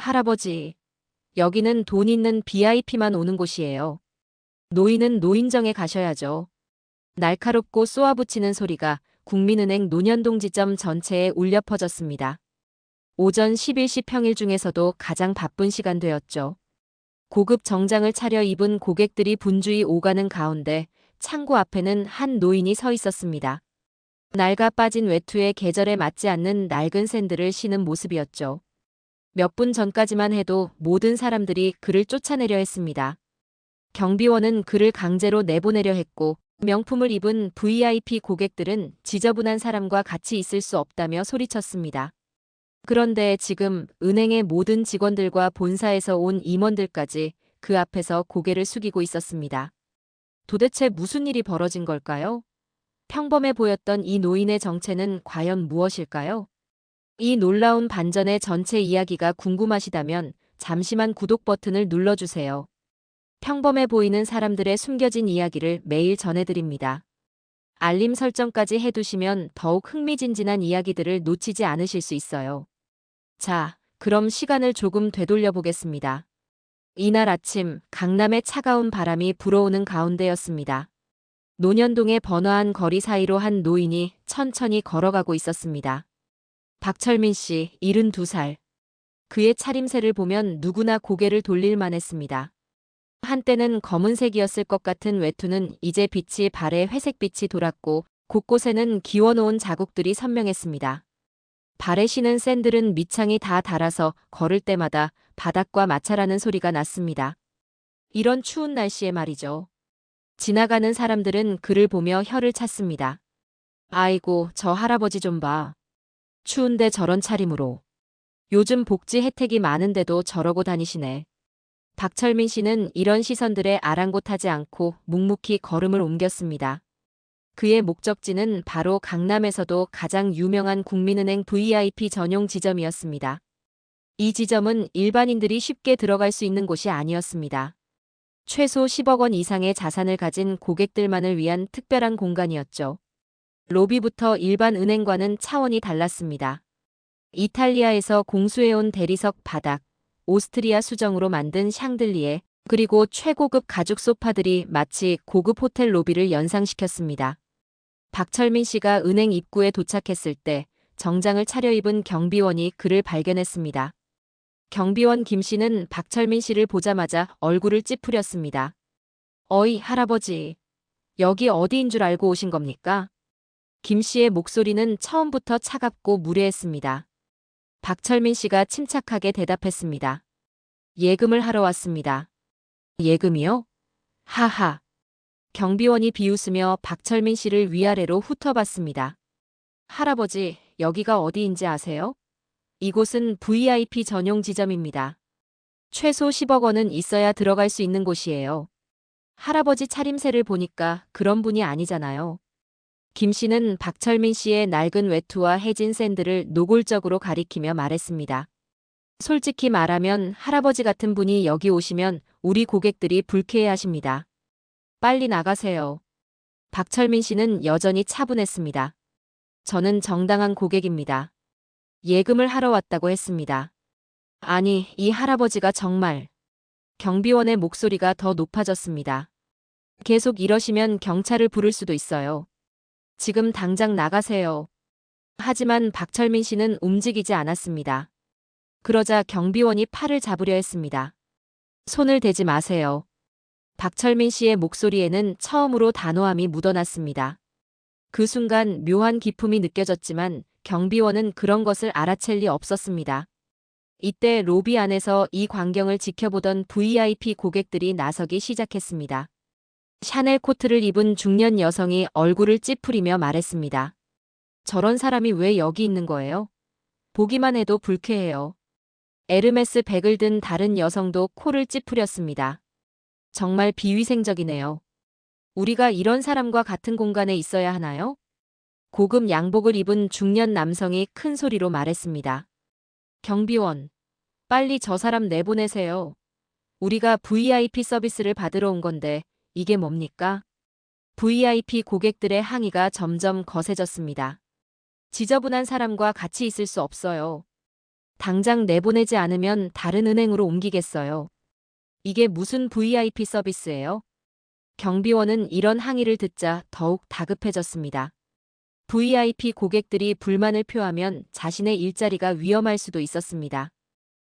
할아버지, 여기는 돈 있는 VIP만 오는 곳이에요. 노인은 노인정에 가셔야죠. 날카롭고 쏘아붙이는 소리가 국민은행 논현동 지점 전체에 울려 퍼졌습니다. 오전 11시 평일 중에서도 가장 바쁜 시간대였죠. 고급 정장을 차려입은 고객들이 분주히 오가는 가운데 창고 앞에는 한 노인이 서 있었습니다. 낡아 빠진 외투에 계절에 맞지 않는 낡은 샌들을 신은 모습이었죠. 몇 분 전까지만 해도 모든 사람들이 그를 쫓아내려 했습니다. 경비원은 그를 강제로 내보내려 했고 명품을 입은 VIP 고객들은 지저분한 사람과 같이 있을 수 없다며 소리쳤습니다. 그런데 지금 은행의 모든 직원들과 본사에서 온 임원들까지 그 앞에서 고개를 숙이고 있었습니다. 도대체 무슨 일이 벌어진 걸까요? 평범해 보였던 이 노인의 정체는 과연 무엇일까요? 이 놀라운 반전의 전체 이야기가 궁금하시다면 잠시만 구독 버튼을 눌러주세요. 평범해 보이는 사람들의 숨겨진 이야기를 매일 전해드립니다. 알림 설정까지 해두시면 더욱 흥미진진한 이야기들을 놓치지 않으실 수 있어요. 자, 그럼 시간을 조금 되돌려 보겠습니다. 이날 아침 강남의 차가운 바람이 불어오는 가운데였습니다. 논현동의 번화한 거리 사이로 한 노인이 천천히 걸어가고 있었습니다. 박철민 씨, 72살. 그의 차림새를 보면 누구나 고개를 돌릴 만했습니다. 한때는 검은색이었을 것 같은 외투는 이제 빛이 발에 회색빛이 돌았고 곳곳에는 기워놓은 자국들이 선명했습니다. 발에 신은 샌들은 밑창이 다 닳아서 걸을 때마다 바닥과 마찰하는 소리가 났습니다. 이런 추운 날씨에 말이죠. 지나가는 사람들은 그를 보며 혀를 찼습니다. 아이고, 저 할아버지 좀 봐. 추운데 저런 차림으로. 요즘 복지 혜택이 많은데도 저러고 다니시네. 박철민 씨는 이런 시선들에 아랑곳하지 않고 묵묵히 걸음을 옮겼습니다. 그의 목적지는 바로 강남에서도 가장 유명한 국민은행 VIP 전용 지점이었습니다. 이 지점은 일반인들이 쉽게 들어갈 수 있는 곳이 아니었습니다. 최소 10억 원 이상의 자산을 가진 고객들만을 위한 특별한 공간이었죠. 로비부터 일반 은행과는 차원이 달랐습니다. 이탈리아에서 공수해온 대리석 바닥, 오스트리아 수정으로 만든 샹들리에, 그리고 최고급 가죽 소파들이 마치 고급 호텔 로비를 연상시켰습니다. 박철민 씨가 은행 입구에 도착했을 때 정장을 차려입은 경비원이 그를 발견했습니다. 경비원 김 씨는 박철민 씨를 보자마자 얼굴을 찌푸렸습니다. 어이, 할아버지. 여기 어디인 줄 알고 오신 겁니까? 김 씨의 목소리는 처음부터 차갑고 무례했습니다. 박철민 씨가 침착하게 대답했습니다. 예금을 하러 왔습니다. 예금이요? 하하. 경비원이 비웃으며 박철민 씨를 위아래로 훑어봤습니다. 할아버지, 여기가 어디인지 아세요? 이곳은 VIP 전용 지점입니다. 최소 10억 원은 있어야 들어갈 수 있는 곳이에요. 할아버지 차림새를 보니까 그런 분이 아니잖아요. 김 씨는 박철민 씨의 낡은 외투와 해진 샌들을 노골적으로 가리키며 말했습니다. 솔직히 말하면 할아버지 같은 분이 여기 오시면 우리 고객들이 불쾌해하십니다. 빨리 나가세요. 박철민 씨는 여전히 차분했습니다. 저는 정당한 고객입니다. 예금을 하러 왔다고 했습니다. 아니, 이 할아버지가 정말. 경비원의 목소리가 더 높아졌습니다. 계속 이러시면 경찰을 부를 수도 있어요. 지금 당장 나가세요. 하지만 박철민 씨는 움직이지 않았습니다. 그러자 경비원이 팔을 잡으려 했습니다. 손을 대지 마세요. 박철민 씨의 목소리에는 처음으로 단호함이 묻어났습니다. 그 순간 묘한 기품이 느껴졌지만 경비원은 그런 것을 알아챌 리 없었습니다. 이때 로비 안에서 이 광경을 지켜보던 VIP 고객들이 나서기 시작했습니다. 샤넬 코트를 입은 중년 여성이 얼굴을 찌푸리며 말했습니다. 저런 사람이 왜 여기 있는 거예요? 보기만 해도 불쾌해요. 에르메스 백을 든 다른 여성도 코를 찌푸렸습니다. 정말 비위생적이네요. 우리가 이런 사람과 같은 공간에 있어야 하나요? 고급 양복을 입은 중년 남성이 큰 소리로 말했습니다. 경비원, 빨리 저 사람 내보내세요. 우리가 VIP 서비스를 받으러 온 건데 이게 뭡니까? VIP 고객들의 항의가 점점 거세졌습니다. 지저분한 사람과 같이 있을 수 없어요. 당장 내보내지 않으면 다른 은행으로 옮기겠어요. 이게 무슨 VIP 서비스예요? 경비원은 이런 항의를 듣자 더욱 다급해졌습니다. VIP 고객들이 불만을 표하면 자신의 일자리가 위험할 수도 있었습니다.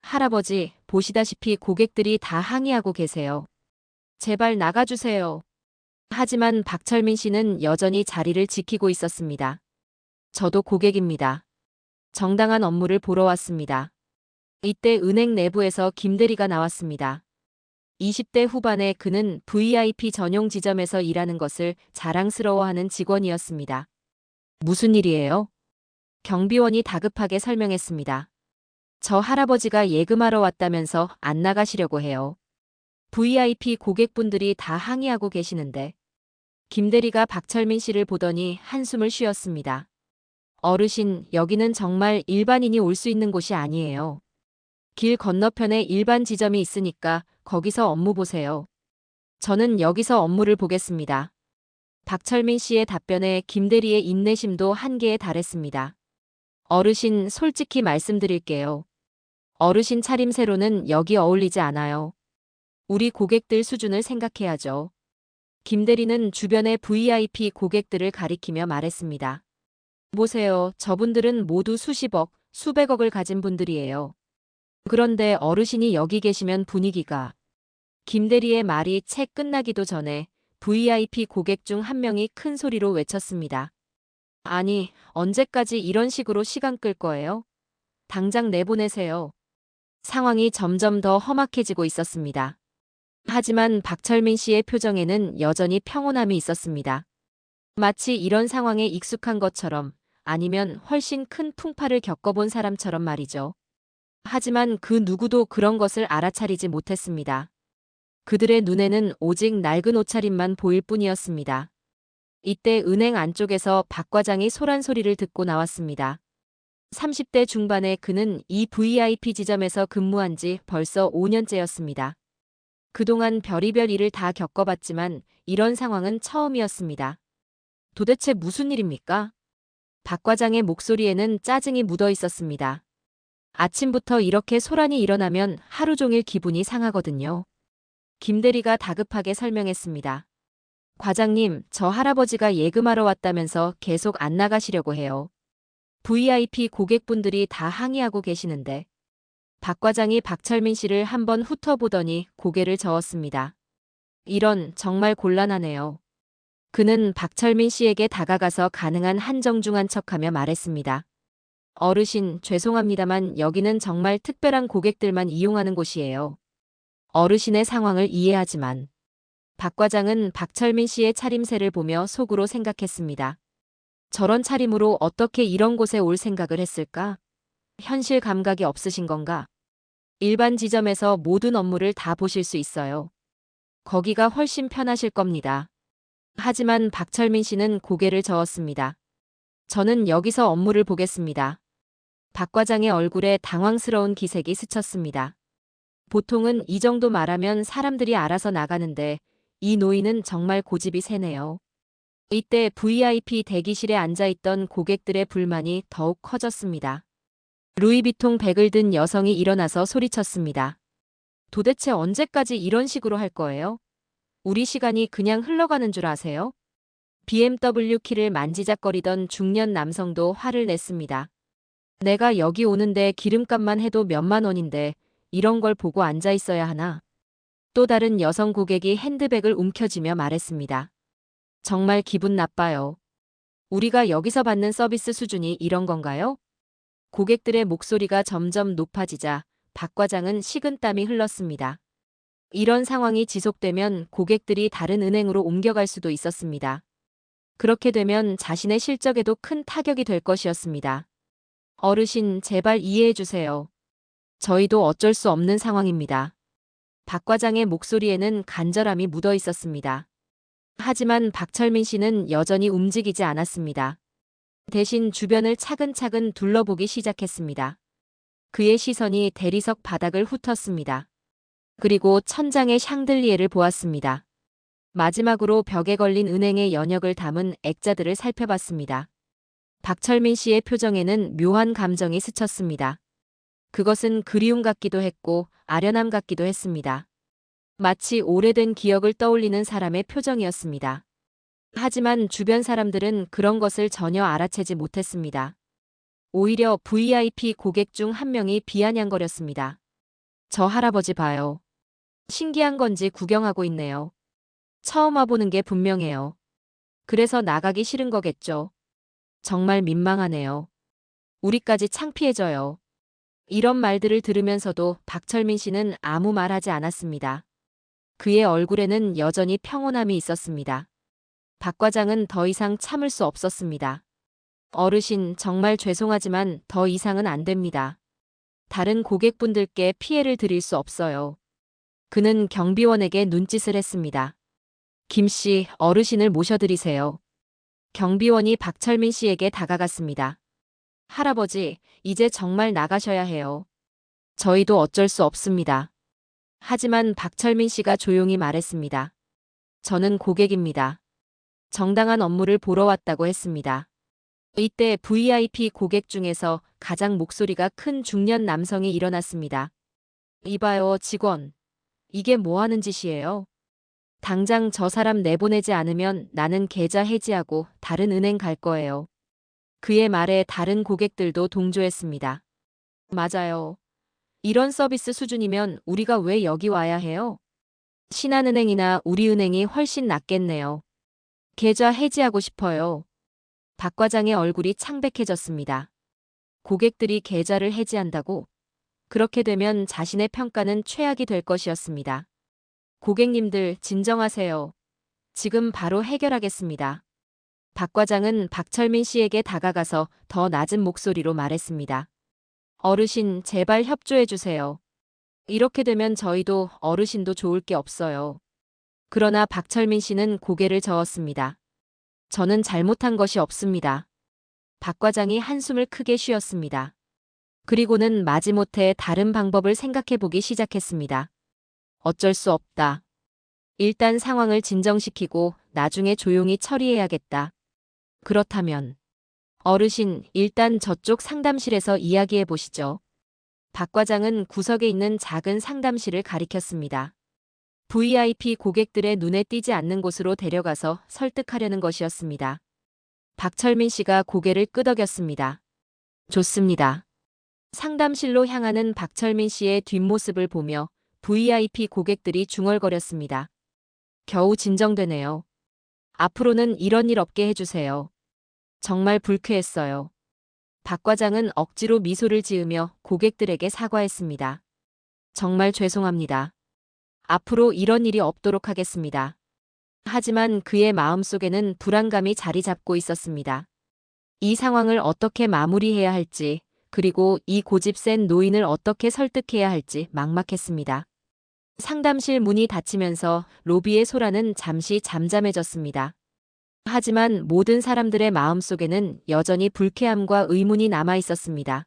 할아버지, 보시다시피 고객들이 다 항의하고 계세요. 제발 나가주세요. 하지만 박철민 씨는 여전히 자리를 지키고 있었습니다. 저도 고객입니다. 정당한 업무를 보러 왔습니다. 이때 은행 내부에서 김 대리가 나왔습니다. 20대 후반의 그는 VIP 전용 지점에서 일하는 것을 자랑스러워하는 직원이었습니다. 무슨 일이에요? 경비원이 다급하게 설명했습니다. 저 할아버지가 예금하러 왔다면서 안 나가시려고 해요. VIP 고객분들이 다 항의하고 계시는데. 김 대리가 박철민 씨를 보더니 한숨을 쉬었습니다. 어르신, 여기는 정말 일반인이 올 수 있는 곳이 아니에요. 길 건너편에 일반 지점이 있으니까 거기서 업무 보세요. 저는 여기서 업무를 보겠습니다. 박철민 씨의 답변에 김 대리의 인내심도 한계에 달했습니다. 어르신, 솔직히 말씀드릴게요. 어르신 차림새로는 여기 어울리지 않아요. 우리 고객들 수준을 생각해야죠. 김 대리는 주변의 VIP 고객들을 가리키며 말했습니다. 보세요. 저분들은 모두 수십억, 수백억을 가진 분들이에요. 그런데 어르신이 여기 계시면 분위기가. 김 대리의 말이 채 끝나기도 전에 VIP 고객 중 한 명이 큰 소리로 외쳤습니다. 아니, 언제까지 이런 식으로 시간 끌 거예요? 당장 내보내세요. 상황이 점점 더 험악해지고 있었습니다. 하지만 박철민 씨의 표정에는 여전히 평온함이 있었습니다. 마치 이런 상황에 익숙한 것처럼, 아니면 훨씬 큰 풍파를 겪어본 사람처럼 말이죠. 하지만 그 누구도 그런 것을 알아차리지 못했습니다. 그들의 눈에는 오직 낡은 옷차림만 보일 뿐이었습니다. 이때 은행 안쪽에서 박 과장이 소란 소리를 듣고 나왔습니다. 30대 중반의 그는 이 VIP 지점에서 근무한 지 벌써 5년째였습니다. 그동안 별의별 일을 다 겪어봤지만 이런 상황은 처음이었습니다. 도대체 무슨 일입니까? 박 과장의 목소리에는 짜증이 묻어 있었습니다. 아침부터 이렇게 소란이 일어나면 하루 종일 기분이 상하거든요. 김 대리가 다급하게 설명했습니다. 과장님, 저 할아버지가 예금하러 왔다면서 계속 안 나가시려고 해요. VIP 고객분들이 다 항의하고 계시는데. 박 과장이 박철민 씨를 한번 훑어보더니 고개를 저었습니다. 이런, 정말 곤란하네요. 그는 박철민 씨에게 다가가서 가능한 한정중한 척하며 말했습니다. 어르신, 죄송합니다만 여기는 정말 특별한 고객들만 이용하는 곳이에요. 어르신의 상황을 이해하지만. 박 과장은 박철민 씨의 차림새를 보며 속으로 생각했습니다. 저런 차림으로 어떻게 이런 곳에 올 생각을 했을까? 현실 감각이 없으신 건가? 일반 지점에서 모든 업무를 다 보실 수 있어요. 거기가 훨씬 편하실 겁니다. 하지만 박철민 씨는 고개를 저었습니다. 저는 여기서 업무를 보겠습니다. 박 과장의 얼굴에 당황스러운 기색이 스쳤습니다. 보통은 이 정도 말하면 사람들이 알아서 나가는데 이 노인은 정말 고집이 세네요. 이때 VIP 대기실에 앉아있던 고객들의 불만이 더욱 커졌습니다. 루이비통 백을 든 여성이 일어나서 소리쳤습니다. 도대체 언제까지 이런 식으로 할 거예요? 우리 시간이 그냥 흘러가는 줄 아세요? BMW 키를 만지작거리던 중년 남성도 화를 냈습니다. 내가 여기 오는데 기름값만 해도 몇만 원인데 이런 걸 보고 앉아 있어야 하나? 또 다른 여성 고객이 핸드백을 움켜쥐며 말했습니다. 정말 기분 나빠요. 우리가 여기서 받는 서비스 수준이 이런 건가요? 고객들의 목소리가 점점 높아지자 박 과장은 식은땀이 흘렀습니다. 이런 상황이 지속되면 고객들이 다른 은행으로 옮겨갈 수도 있었습니다. 그렇게 되면 자신의 실적에도 큰 타격이 될 것이었습니다. 어르신, 제발 이해해 주세요. 저희도 어쩔 수 없는 상황입니다. 박 과장의 목소리에는 간절함이 묻어 있었습니다. 하지만 박철민 씨는 여전히 움직이지 않았습니다. 대신 주변을 차근차근 둘러보기 시작했습니다. 그의 시선이 대리석 바닥을 훑었습니다. 그리고 천장의 샹들리에를 보았습니다. 마지막으로 벽에 걸린 은행의 연역을 담은 액자들을 살펴봤습니다. 박철민 씨의 표정에는 묘한 감정이 스쳤습니다. 그것은 그리움 같기도 했고 아련함 같기도 했습니다. 마치 오래된 기억을 떠올리는 사람의 표정이었습니다. 하지만 주변 사람들은 그런 것을 전혀 알아채지 못했습니다. 오히려 VIP 고객 중 한 명이 비아냥거렸습니다. 저 할아버지 봐요. 신기한 건지 구경하고 있네요. 처음 와보는 게 분명해요. 그래서 나가기 싫은 거겠죠. 정말 민망하네요. 우리까지 창피해져요. 이런 말들을 들으면서도 박철민 씨는 아무 말하지 않았습니다. 그의 얼굴에는 여전히 평온함이 있었습니다. 박 과장은 더 이상 참을 수 없었습니다. 어르신, 정말 죄송하지만 더 이상은 안 됩니다. 다른 고객분들께 피해를 드릴 수 없어요. 그는 경비원에게 눈짓을 했습니다. 김 씨, 어르신을 모셔드리세요. 경비원이 박철민 씨에게 다가갔습니다. 할아버지, 이제 정말 나가셔야 해요. 저희도 어쩔 수 없습니다. 하지만 박철민 씨가 조용히 말했습니다. 저는 고객입니다. 정당한 업무를 보러 왔다고 했습니다. 이때 VIP 고객 중에서 가장 목소리가 큰 중년 남성이 일어났습니다. 이봐요, 직원. 이게 뭐 하는 짓이에요? 당장 저 사람 내보내지 않으면 나는 계좌 해지하고 다른 은행 갈 거예요. 그의 말에 다른 고객들도 동조했습니다. 맞아요. 이런 서비스 수준이면 우리가 왜 여기 와야 해요? 신한은행이나 우리은행이 훨씬 낫겠네요. 계좌 해지하고 싶어요. 박 과장의 얼굴이 창백해졌습니다. 고객들이 계좌를 해지한다고? 그렇게 되면 자신의 평가는 최악이 될 것이었습니다. 고객님들 진정하세요. 지금 바로 해결하겠습니다. 박 과장은 박철민 씨에게 다가가서 더 낮은 목소리로 말했습니다. 어르신, 제발 협조해 주세요. 이렇게 되면 저희도 어르신도 좋을 게 없어요. 그러나 박철민 씨는 고개를 저었습니다. 저는 잘못한 것이 없습니다. 박 과장이 한숨을 크게 쉬었습니다. 그리고는 마지못해 다른 방법을 생각해 보기 시작했습니다. 어쩔 수 없다. 일단 상황을 진정시키고 나중에 조용히 처리해야겠다. 그렇다면 어르신, 일단 저쪽 상담실에서 이야기해 보시죠. 박 과장은 구석에 있는 작은 상담실을 가리켰습니다. VIP 고객들의 눈에 띄지 않는 곳으로 데려가서 설득하려는 것이었습니다. 박철민 씨가 고개를 끄덕였습니다. 좋습니다. 상담실로 향하는 박철민 씨의 뒷모습을 보며 VIP 고객들이 중얼거렸습니다. 겨우 진정되네요. 앞으로는 이런 일 없게 해주세요. 정말 불쾌했어요. 박 과장은 억지로 미소를 지으며 고객들에게 사과했습니다. 정말 죄송합니다. 앞으로 이런 일이 없도록 하겠습니다. 하지만 그의 마음속에는 불안감이 자리 잡고 있었습니다. 이 상황을 어떻게 마무리해야 할지, 그리고 이 고집센 노인을 어떻게 설득해야 할지 막막했습니다. 상담실 문이 닫히면서 로비의 소라는 잠시 잠잠해졌습니다. 하지만 모든 사람들의 마음속에는 여전히 불쾌함과 의문이 남아 있었습니다.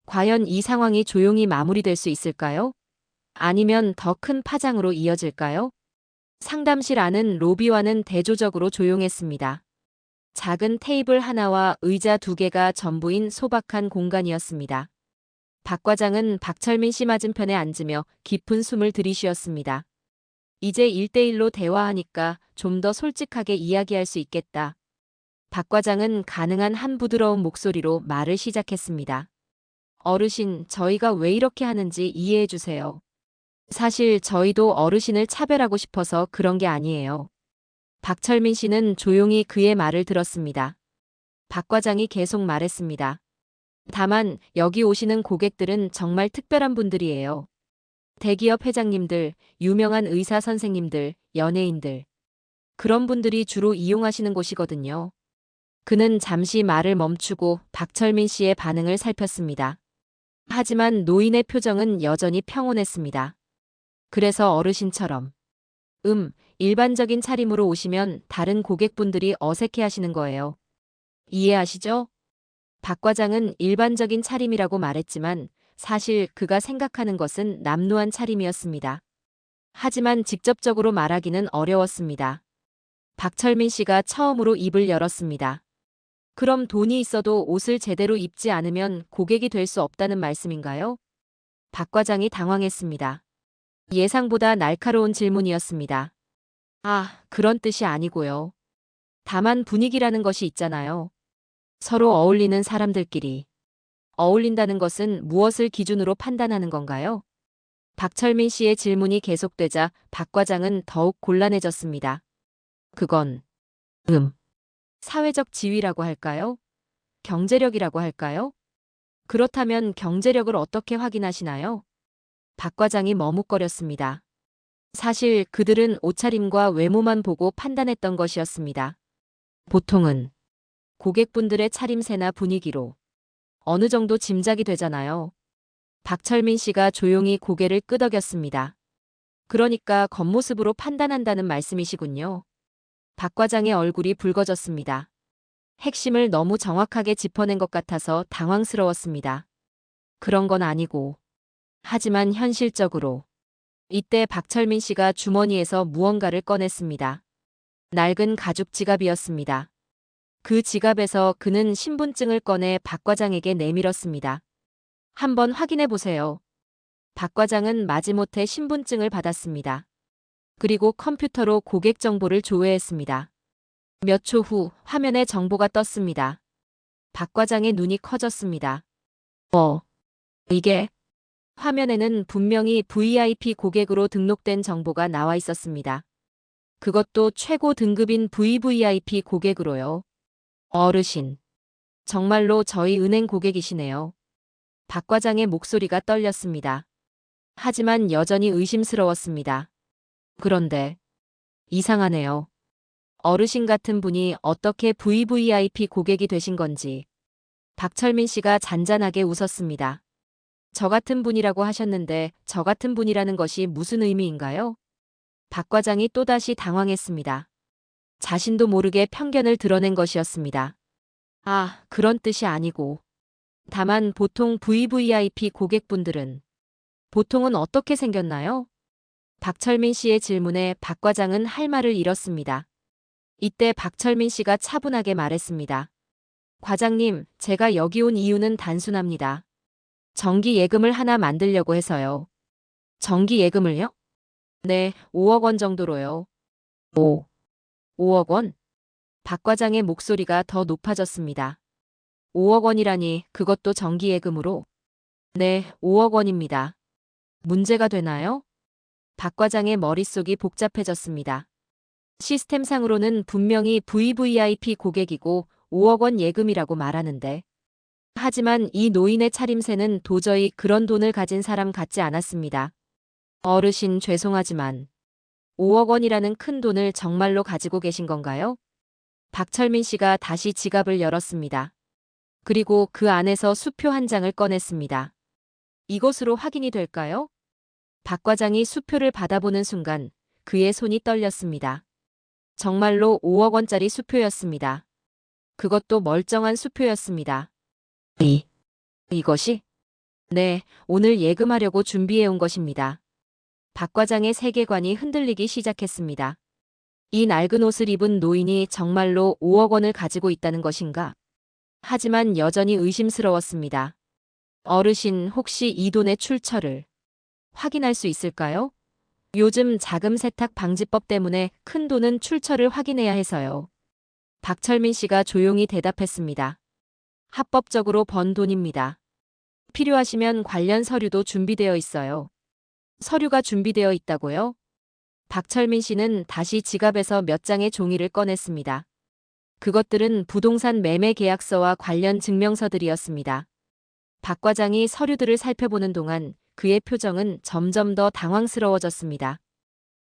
과연 이 상황이 조용히 마무리될 수 있을까요? 아니면 더 큰 파장으로 이어질까요? 상담실 안은 로비와는 대조적으로 조용했습니다. 작은 테이블 하나와 의자 2개가 전부인 소박한 공간이었습니다. 박 과장은 박철민 씨 맞은편에 앉으며 깊은 숨을 들이쉬었습니다. 이제 1대1로 대화하니까 좀 더 솔직하게 이야기할 수 있겠다. 박 과장은 가능한 한 부드러운 목소리로 말을 시작했습니다. 어르신, 저희가 왜 이렇게 하는지 이해해 주세요. 사실 저희도 어르신을 차별하고 싶어서 그런 게 아니에요. 박철민 씨는 조용히 그의 말을 들었습니다. 박 과장이 계속 말했습니다. 다만 여기 오시는 고객들은 정말 특별한 분들이에요. 대기업 회장님들, 유명한 의사 선생님들, 연예인들. 그런 분들이 주로 이용하시는 곳이거든요. 그는 잠시 말을 멈추고 박철민 씨의 반응을 살폈습니다. 하지만 노인의 표정은 여전히 평온했습니다. 그래서 어르신처럼 일반적인 차림으로 오시면 다른 고객분들이 어색해하시는 거예요. 이해하시죠? 박 과장은 일반적인 차림이라고 말했지만 사실 그가 생각하는 것은 남루한 차림이었습니다. 하지만 직접적으로 말하기는 어려웠습니다. 박철민 씨가 처음으로 입을 열었습니다. 그럼 돈이 있어도 옷을 제대로 입지 않으면 고객이 될 수 없다는 말씀인가요? 박 과장이 당황했습니다. 예상보다 날카로운 질문이었습니다. 아, 그런 뜻이 아니고요. 다만 분위기라는 것이 있잖아요. 서로 어울리는 사람들끼리. 어울린다는 것은 무엇을 기준으로 판단하는 건가요? 박철민 씨의 질문이 계속되자 박 과장은 더욱 곤란해졌습니다. 그건, 사회적 지위라고 할까요? 경제력이라고 할까요? 그렇다면 경제력을 어떻게 확인하시나요? 박 과장이 머뭇거렸습니다. 사실 그들은 옷차림과 외모만 보고 판단했던 것이었습니다. 보통은 고객분들의 차림새나 분위기로 어느 정도 짐작이 되잖아요. 박철민 씨가 조용히 고개를 끄덕였습니다. 그러니까 겉모습으로 판단한다는 말씀이시군요. 박 과장의 얼굴이 붉어졌습니다. 핵심을 너무 정확하게 짚어낸 것 같아서 당황스러웠습니다. 그런 건 아니고. 하지만 현실적으로. 이때 박철민 씨가 주머니에서 무언가를 꺼냈습니다. 낡은 가죽 지갑이었습니다. 그 지갑에서 그는 신분증을 꺼내 박 과장에게 내밀었습니다. 한번 확인해 보세요. 박 과장은 마지못해 신분증을 받았습니다. 그리고 컴퓨터로 고객 정보를 조회했습니다. 몇 초 후 화면에 정보가 떴습니다. 박 과장의 눈이 커졌습니다. 이게? 화면에는 분명히 VIP 고객으로 등록된 정보가 나와 있었습니다. 그것도 최고 등급인 VVIP 고객으로요. 어르신. 정말로 저희 은행 고객이시네요. 박 과장의 목소리가 떨렸습니다. 하지만 여전히 의심스러웠습니다. 그런데 이상하네요. 어르신 같은 분이 어떻게 VVIP 고객이 되신 건지. 박철민 씨가 잔잔하게 웃었습니다. 저 같은 분이라고 하셨는데 저 같은 분이라는 것이 무슨 의미인가요? 박 과장이 또다시 당황했습니다. 자신도 모르게 편견을 드러낸 것이었습니다. 아, 그런 뜻이 아니고. 다만 보통 VVIP 고객분들은 보통은 어떻게 생겼나요? 박철민 씨의 질문에 박 과장은 할 말을 잃었습니다. 이때 박철민 씨가 차분하게 말했습니다. 과장님, 제가 여기 온 이유는 단순합니다. 정기 예금을 하나 만들려고 해서요. 정기 예금을요? 네, 5억 원 정도로요. 5억 원? 박 과장의 목소리가 더 높아졌습니다. 5억 원이라니 그것도 정기 예금으로? 네, 5억 원입니다. 문제가 되나요? 박 과장의 머릿속이 복잡해졌습니다. 시스템상으로는 분명히 VVIP 고객이고 5억 원 예금이라고 말하는데. 하지만 이 노인의 차림새는 도저히 그런 돈을 가진 사람 같지 않았습니다. 어르신 죄송하지만 5억 원이라는 큰 돈을 정말로 가지고 계신 건가요? 박철민 씨가 다시 지갑을 열었습니다. 그리고 그 안에서 수표 한 장을 꺼냈습니다. 이것으로 확인이 될까요? 박 과장이 수표를 받아보는 순간 그의 손이 떨렸습니다. 정말로 5억 원짜리 수표였습니다. 그것도 멀쩡한 수표였습니다. 이것이? 네, 오늘 예금하려고 준비해온 것입니다. 박 과장의 세계관이 흔들리기 시작했습니다. 이 낡은 옷을 입은 노인이 정말로 5억 원을 가지고 있다는 것인가? 하지만 여전히 의심스러웠습니다. 어르신 혹시 이 돈의 출처를 확인할 수 있을까요? 요즘 자금 세탁 방지법 때문에 큰 돈은 출처를 확인해야 해서요. 박철민 씨가 조용히 대답했습니다. 합법적으로 번 돈입니다. 필요하시면 관련 서류도 준비되어 있어요. 서류가 준비되어 있다고요? 박철민 씨는 다시 지갑에서 몇 장의 종이를 꺼냈습니다. 그것들은 부동산 매매 계약서와 관련 증명서들이었습니다. 박 과장이 서류들을 살펴보는 동안 그의 표정은 점점 더 당황스러워졌습니다.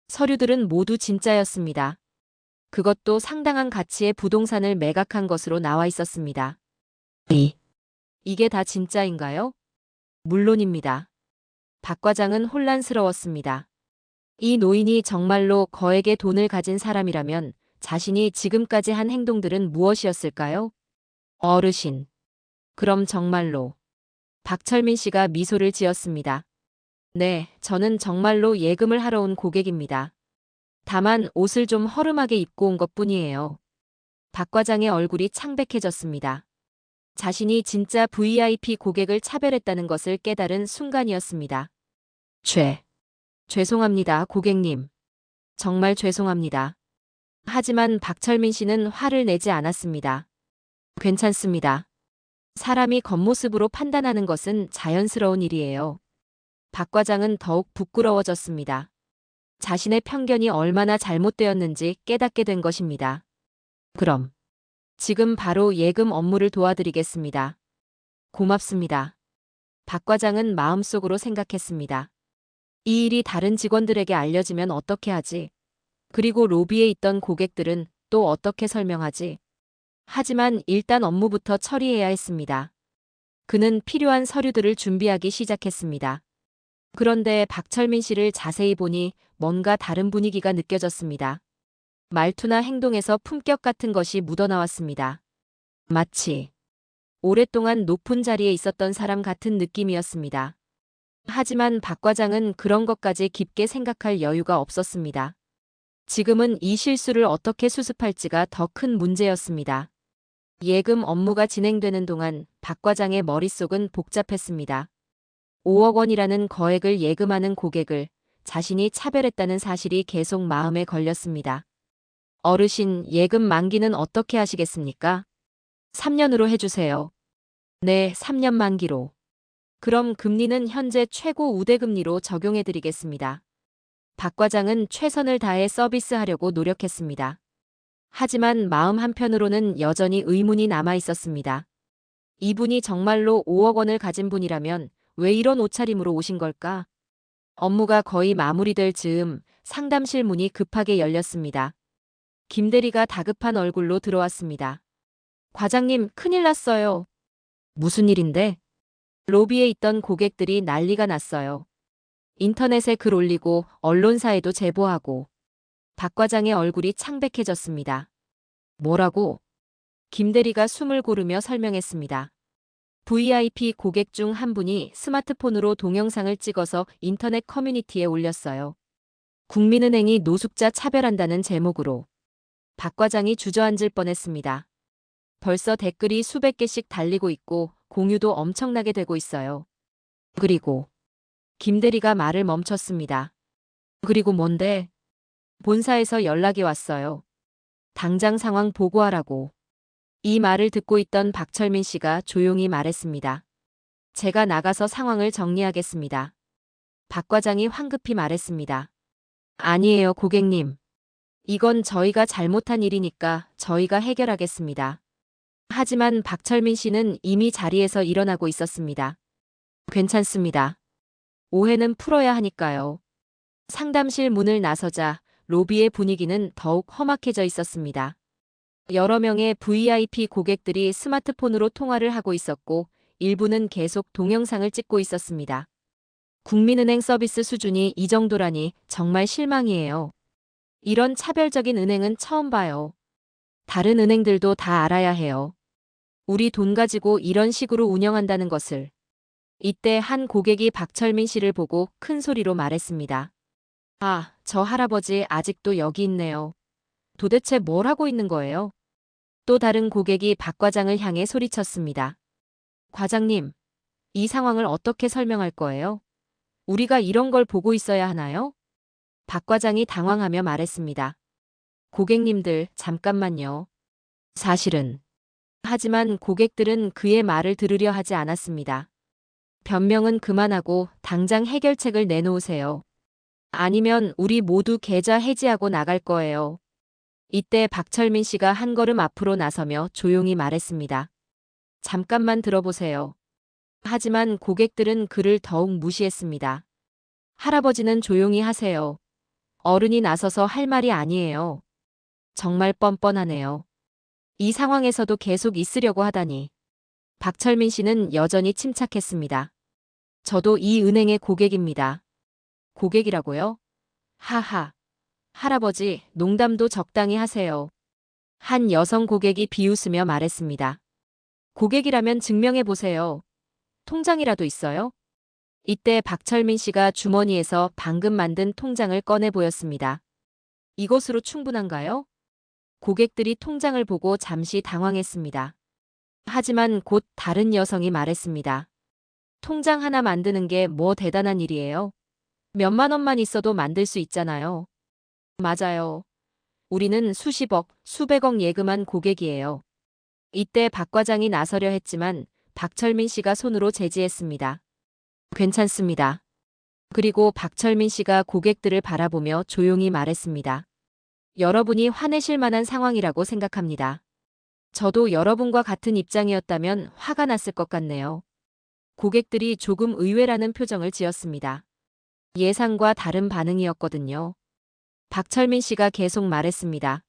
서류들은 모두 진짜였습니다. 그것도 상당한 가치의 부동산을 매각한 것으로 나와 있었습니다. 이게 다 진짜인가요? 물론입니다. 박 과장은 혼란스러웠습니다. 이 노인이 정말로 거액의 돈을 가진 사람이라면 자신이 지금까지 한 행동들은 무엇이었을까요? 어르신. 그럼 정말로. 박철민 씨가 미소를 지었습니다. 네, 저는 정말로 예금을 하러 온 고객입니다. 다만 옷을 좀 허름하게 입고 온 것뿐이에요. 박 과장의 얼굴이 창백해졌습니다. 자신이 진짜 VIP 고객을 차별했다는 것을 깨달은 순간이었습니다. 죄송합니다, 고객님. 정말 죄송합니다. 하지만 박철민 씨는 화를 내지 않았습니다. 괜찮습니다. 사람이 겉모습으로 판단하는 것은 자연스러운 일이에요. 박 과장은 더욱 부끄러워졌습니다. 자신의 편견이 얼마나 잘못되었는지 깨닫게 된 것입니다. 그럼 지금 바로 예금 업무를 도와드리겠습니다. 고맙습니다. 박 과장은 마음속으로 생각했습니다. 이 일이 다른 직원들에게 알려지면 어떻게 하지? 그리고 로비에 있던 고객들은 또 어떻게 설명하지? 하지만 일단 업무부터 처리해야 했습니다. 그는 필요한 서류들을 준비하기 시작했습니다. 그런데 박철민 씨를 자세히 보니 뭔가 다른 분위기가 느껴졌습니다. 말투나 행동에서 품격 같은 것이 묻어나왔습니다. 마치 오랫동안 높은 자리에 있었던 사람 같은 느낌이었습니다. 하지만 박 과장은 그런 것까지 깊게 생각할 여유가 없었습니다. 지금은 이 실수를 어떻게 수습할지가 더 큰 문제였습니다. 예금 업무가 진행되는 동안 박 과장의 머릿속은 복잡했습니다. 5억 원이라는 거액을 예금하는 고객을 자신이 차별했다는 사실이 계속 마음에 걸렸습니다. 어르신, 예금 만기는 어떻게 하시겠습니까? 3년으로 해주세요. 네, 3년 만기로. 그럼 금리는 현재 최고 우대금리로 적용해드리겠습니다. 박 과장은 최선을 다해 서비스하려고 노력했습니다. 하지만 마음 한편으로는 여전히 의문이 남아 있었습니다. 이분이 정말로 5억 원을 가진 분이라면 왜 이런 옷차림으로 오신 걸까? 업무가 거의 마무리될 즈음 상담실 문이 급하게 열렸습니다. 김 대리가 다급한 얼굴로 들어왔습니다. 과장님, 큰일 났어요. 무슨 일인데? 로비에 있던 고객들이 난리가 났어요. 인터넷에 글 올리고 언론사에도 제보하고. 박 과장의 얼굴이 창백해졌습니다. 뭐라고? 김 대리가 숨을 고르며 설명했습니다. VIP 고객 중 한 분이 스마트폰으로 동영상을 찍어서 인터넷 커뮤니티에 올렸어요. 국민은행이 노숙자 차별한다는 제목으로. 박 과장이 주저앉을 뻔했습니다. 벌써 댓글이 수백 개씩 달리고 있고 공유도 엄청나게 되고 있어요. 그리고 김 대리가 말을 멈췄습니다. 그리고 뭔데? 본사에서 연락이 왔어요. 당장 상황 보고하라고. 이 말을 듣고 있던 박철민 씨가 조용히 말했습니다. 제가 나가서 상황을 정리하겠습니다. 박 과장이 황급히 말했습니다. 아니에요, 고객님. 이건 저희가 잘못한 일이니까 저희가 해결하겠습니다. 하지만 박철민 씨는 이미 자리에서 일어나고 있었습니다. 괜찮습니다. 오해는 풀어야 하니까요. 상담실 문을 나서자 로비의 분위기는 더욱 험악해져 있었습니다. 여러 명의 VIP 고객들이 스마트폰으로 통화를 하고 있었고 일부는 계속 동영상을 찍고 있었습니다. 국민은행 서비스 수준이 이 정도라니 정말 실망이에요. 이런 차별적인 은행은 처음 봐요. 다른 은행들도 다 알아야 해요. 우리 돈 가지고 이런 식으로 운영한다는 것을. 이때 한 고객이 박철민 씨를 보고 큰 소리로 말했습니다. 아, 저 할아버지 아직도 여기 있네요. 도대체 뭘 하고 있는 거예요? 또 다른 고객이 박 과장을 향해 소리쳤습니다. 과장님, 이 상황을 어떻게 설명할 거예요? 우리가 이런 걸 보고 있어야 하나요? 박 과장이 당황하며 말했습니다. 고객님들, 잠깐만요. 사실은. 하지만 고객들은 그의 말을 들으려 하지 않았습니다. 변명은 그만하고 당장 해결책을 내놓으세요. 아니면 우리 모두 계좌 해지하고 나갈 거예요. 이때 박철민 씨가 한 걸음 앞으로 나서며 조용히 말했습니다. 잠깐만 들어보세요. 하지만 고객들은 그를 더욱 무시했습니다. 할아버지는 조용히 하세요. 어른이 나서서 할 말이 아니에요. 정말 뻔뻔하네요. 이 상황에서도 계속 있으려고 하다니. 박철민 씨는 여전히 침착했습니다. 저도 이 은행의 고객입니다. 고객이라고요? 하하. 할아버지, 농담도 적당히 하세요. 한 여성 고객이 비웃으며 말했습니다. 고객이라면 증명해 보세요. 통장이라도 있어요? 이때 박철민 씨가 주머니에서 방금 만든 통장을 꺼내 보였습니다. 이것으로 충분한가요? 고객들이 통장을 보고 잠시 당황했습니다. 하지만 곧 다른 여성이 말했습니다. 통장 하나 만드는 게 뭐 대단한 일이에요. 몇만 원만 있어도 만들 수 있잖아요. 맞아요. 우리는 수십억, 수백억 예금한 고객이에요. 이때 박 과장이 나서려 했지만 박철민 씨가 손으로 제지했습니다. 괜찮습니다. 그리고 박철민 씨가 고객들을 바라보며 조용히 말했습니다. 여러분이 화내실 만한 상황이라고 생각합니다. 저도 여러분과 같은 입장이었다면 화가 났을 것 같네요. 고객들이 조금 의외라는 표정을 지었습니다. 예상과 다른 반응이었거든요. 박철민 씨가 계속 말했습니다.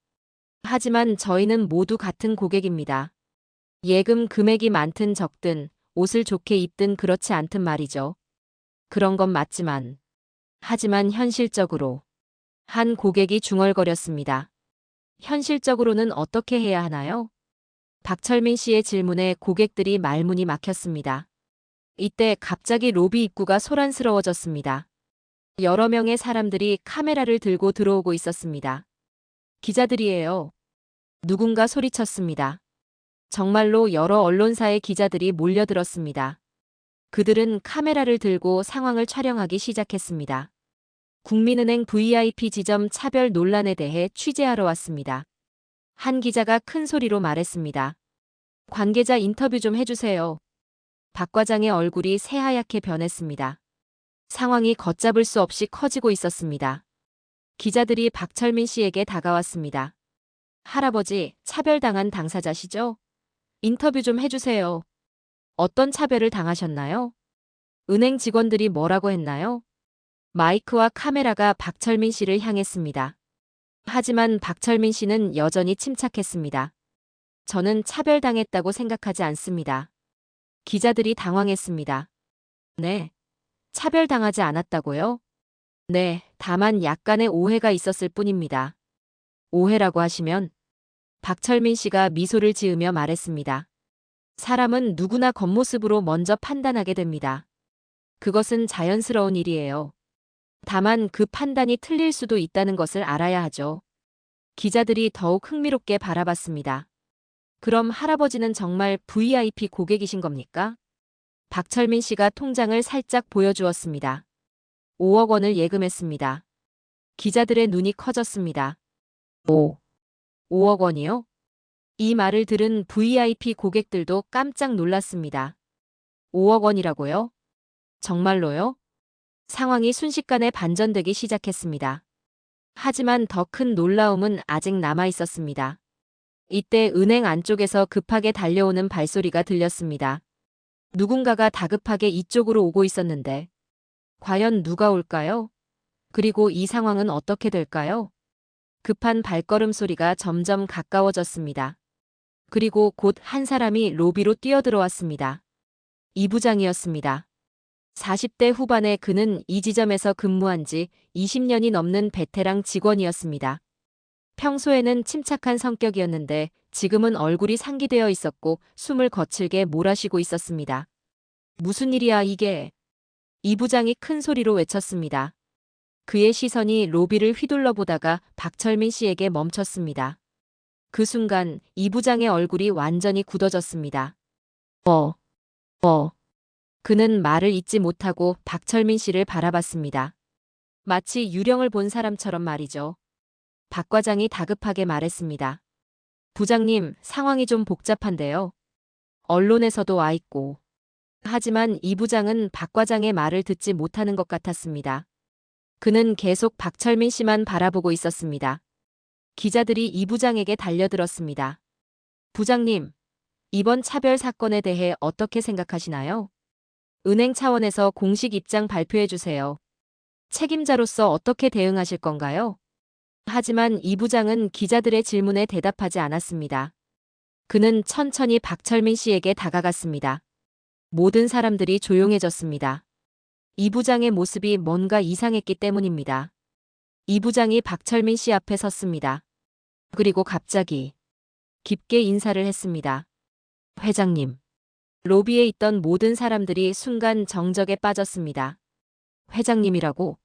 하지만 저희는 모두 같은 고객입니다. 예금 금액이 많든 적든 옷을 좋게 입든 그렇지 않든 말이죠. 그런 건 맞지만. 하지만 현실적으로 한 고객이 중얼거렸습니다. 현실적으로는 어떻게 해야 하나요? 박철민 씨의 질문에 고객들이 말문이 막혔습니다. 이때 갑자기 로비 입구가 소란스러워졌습니다. 여러 명의 사람들이 카메라를 들고 들어오고 있었습니다. 기자들이에요. 누군가 소리쳤습니다. 정말로 여러 언론사의 기자들이 몰려들었습니다. 그들은 카메라를 들고 상황을 촬영하기 시작했습니다. 국민은행 VIP 지점 차별 논란에 대해 취재하러 왔습니다. 한 기자가 큰 소리로 말했습니다. 관계자 인터뷰 좀 해주세요. 박 과장의 얼굴이 새하얗게 변했습니다. 상황이 걷잡을 수 없이 커지고 있었습니다. 기자들이 박철민 씨에게 다가왔습니다. 할아버지, 차별당한 당사자시죠? 인터뷰 좀 해주세요. 어떤 차별을 당하셨나요? 은행 직원들이 뭐라고 했나요? 마이크와 카메라가 박철민 씨를 향했습니다. 하지만 박철민 씨는 여전히 침착했습니다. 저는 차별당했다고 생각하지 않습니다. 기자들이 당황했습니다. 네. 차별당하지 않았다고요? 네, 다만 약간의 오해가 있었을 뿐입니다. 오해라고 하시면? 박철민 씨가 미소를 지으며 말했습니다. 사람은 누구나 겉모습으로 먼저 판단하게 됩니다. 그것은 자연스러운 일이에요. 다만 그 판단이 틀릴 수도 있다는 것을 알아야 하죠. 기자들이 더욱 흥미롭게 바라봤습니다. 그럼 할아버지는 정말 VIP 고객이신 겁니까? 박철민 씨가 통장을 살짝 보여주었습니다. 5억 원을 예금했습니다. 기자들의 눈이 커졌습니다. 5억 원이요? 이 말을 들은 VIP 고객들도 깜짝 놀랐습니다. 5억 원이라고요? 정말로요? 상황이 순식간에 반전되기 시작했습니다. 하지만 더 큰 놀라움은 아직 남아 있었습니다. 이때 은행 안쪽에서 급하게 달려오는 발소리가 들렸습니다. 누군가가 다급하게 이쪽으로 오고 있었는데 과연 누가 올까요? 그리고 이 상황은 어떻게 될까요? 급한 발걸음 소리가 점점 가까워졌습니다. 그리고 곧 한 사람이 로비로 뛰어들어왔습니다. 이 부장이었습니다. 40대 후반의 그는 이 지점에서 근무한 지 20년이 넘는 베테랑 직원이었습니다. 평소에는 침착한 성격이었는데 지금은 얼굴이 상기되어 있었고 숨을 거칠게 몰아쉬고 있었습니다. 무슨 일이야 이게? 이 부장이 큰 소리로 외쳤습니다. 그의 시선이 로비를 휘둘러 보다가 박철민 씨에게 멈췄습니다. 그 순간 이 부장의 얼굴이 완전히 굳어졌습니다. 그는 말을 잇지 못하고 박철민 씨를 바라봤습니다. 마치 유령을 본 사람처럼 말이죠. 박 과장이 다급하게 말했습니다. 부장님, 상황이 좀 복잡한데요. 언론에서도 와 있고. 하지만 이 부장은 박 과장의 말을 듣지 못하는 것 같았습니다. 그는 계속 박철민 씨만 바라보고 있었습니다. 기자들이 이 부장에게 달려들었습니다. 부장님, 이번 차별 사건에 대해 어떻게 생각하시나요? 은행 차원에서 공식 입장 발표해 주세요. 책임자로서 어떻게 대응하실 건가요? 하지만 이 부장은 기자들의 질문에 대답하지 않았습니다. 그는 천천히 박철민 씨에게 다가갔습니다. 모든 사람들이 조용해졌습니다. 이 부장의 모습이 뭔가 이상했기 때문입니다. 이 부장이 박철민 씨 앞에 섰습니다. 그리고 갑자기 깊게 인사를 했습니다. 회장님. 로비에 있던 모든 사람들이 순간 정적에 빠졌습니다. 회장님이라고?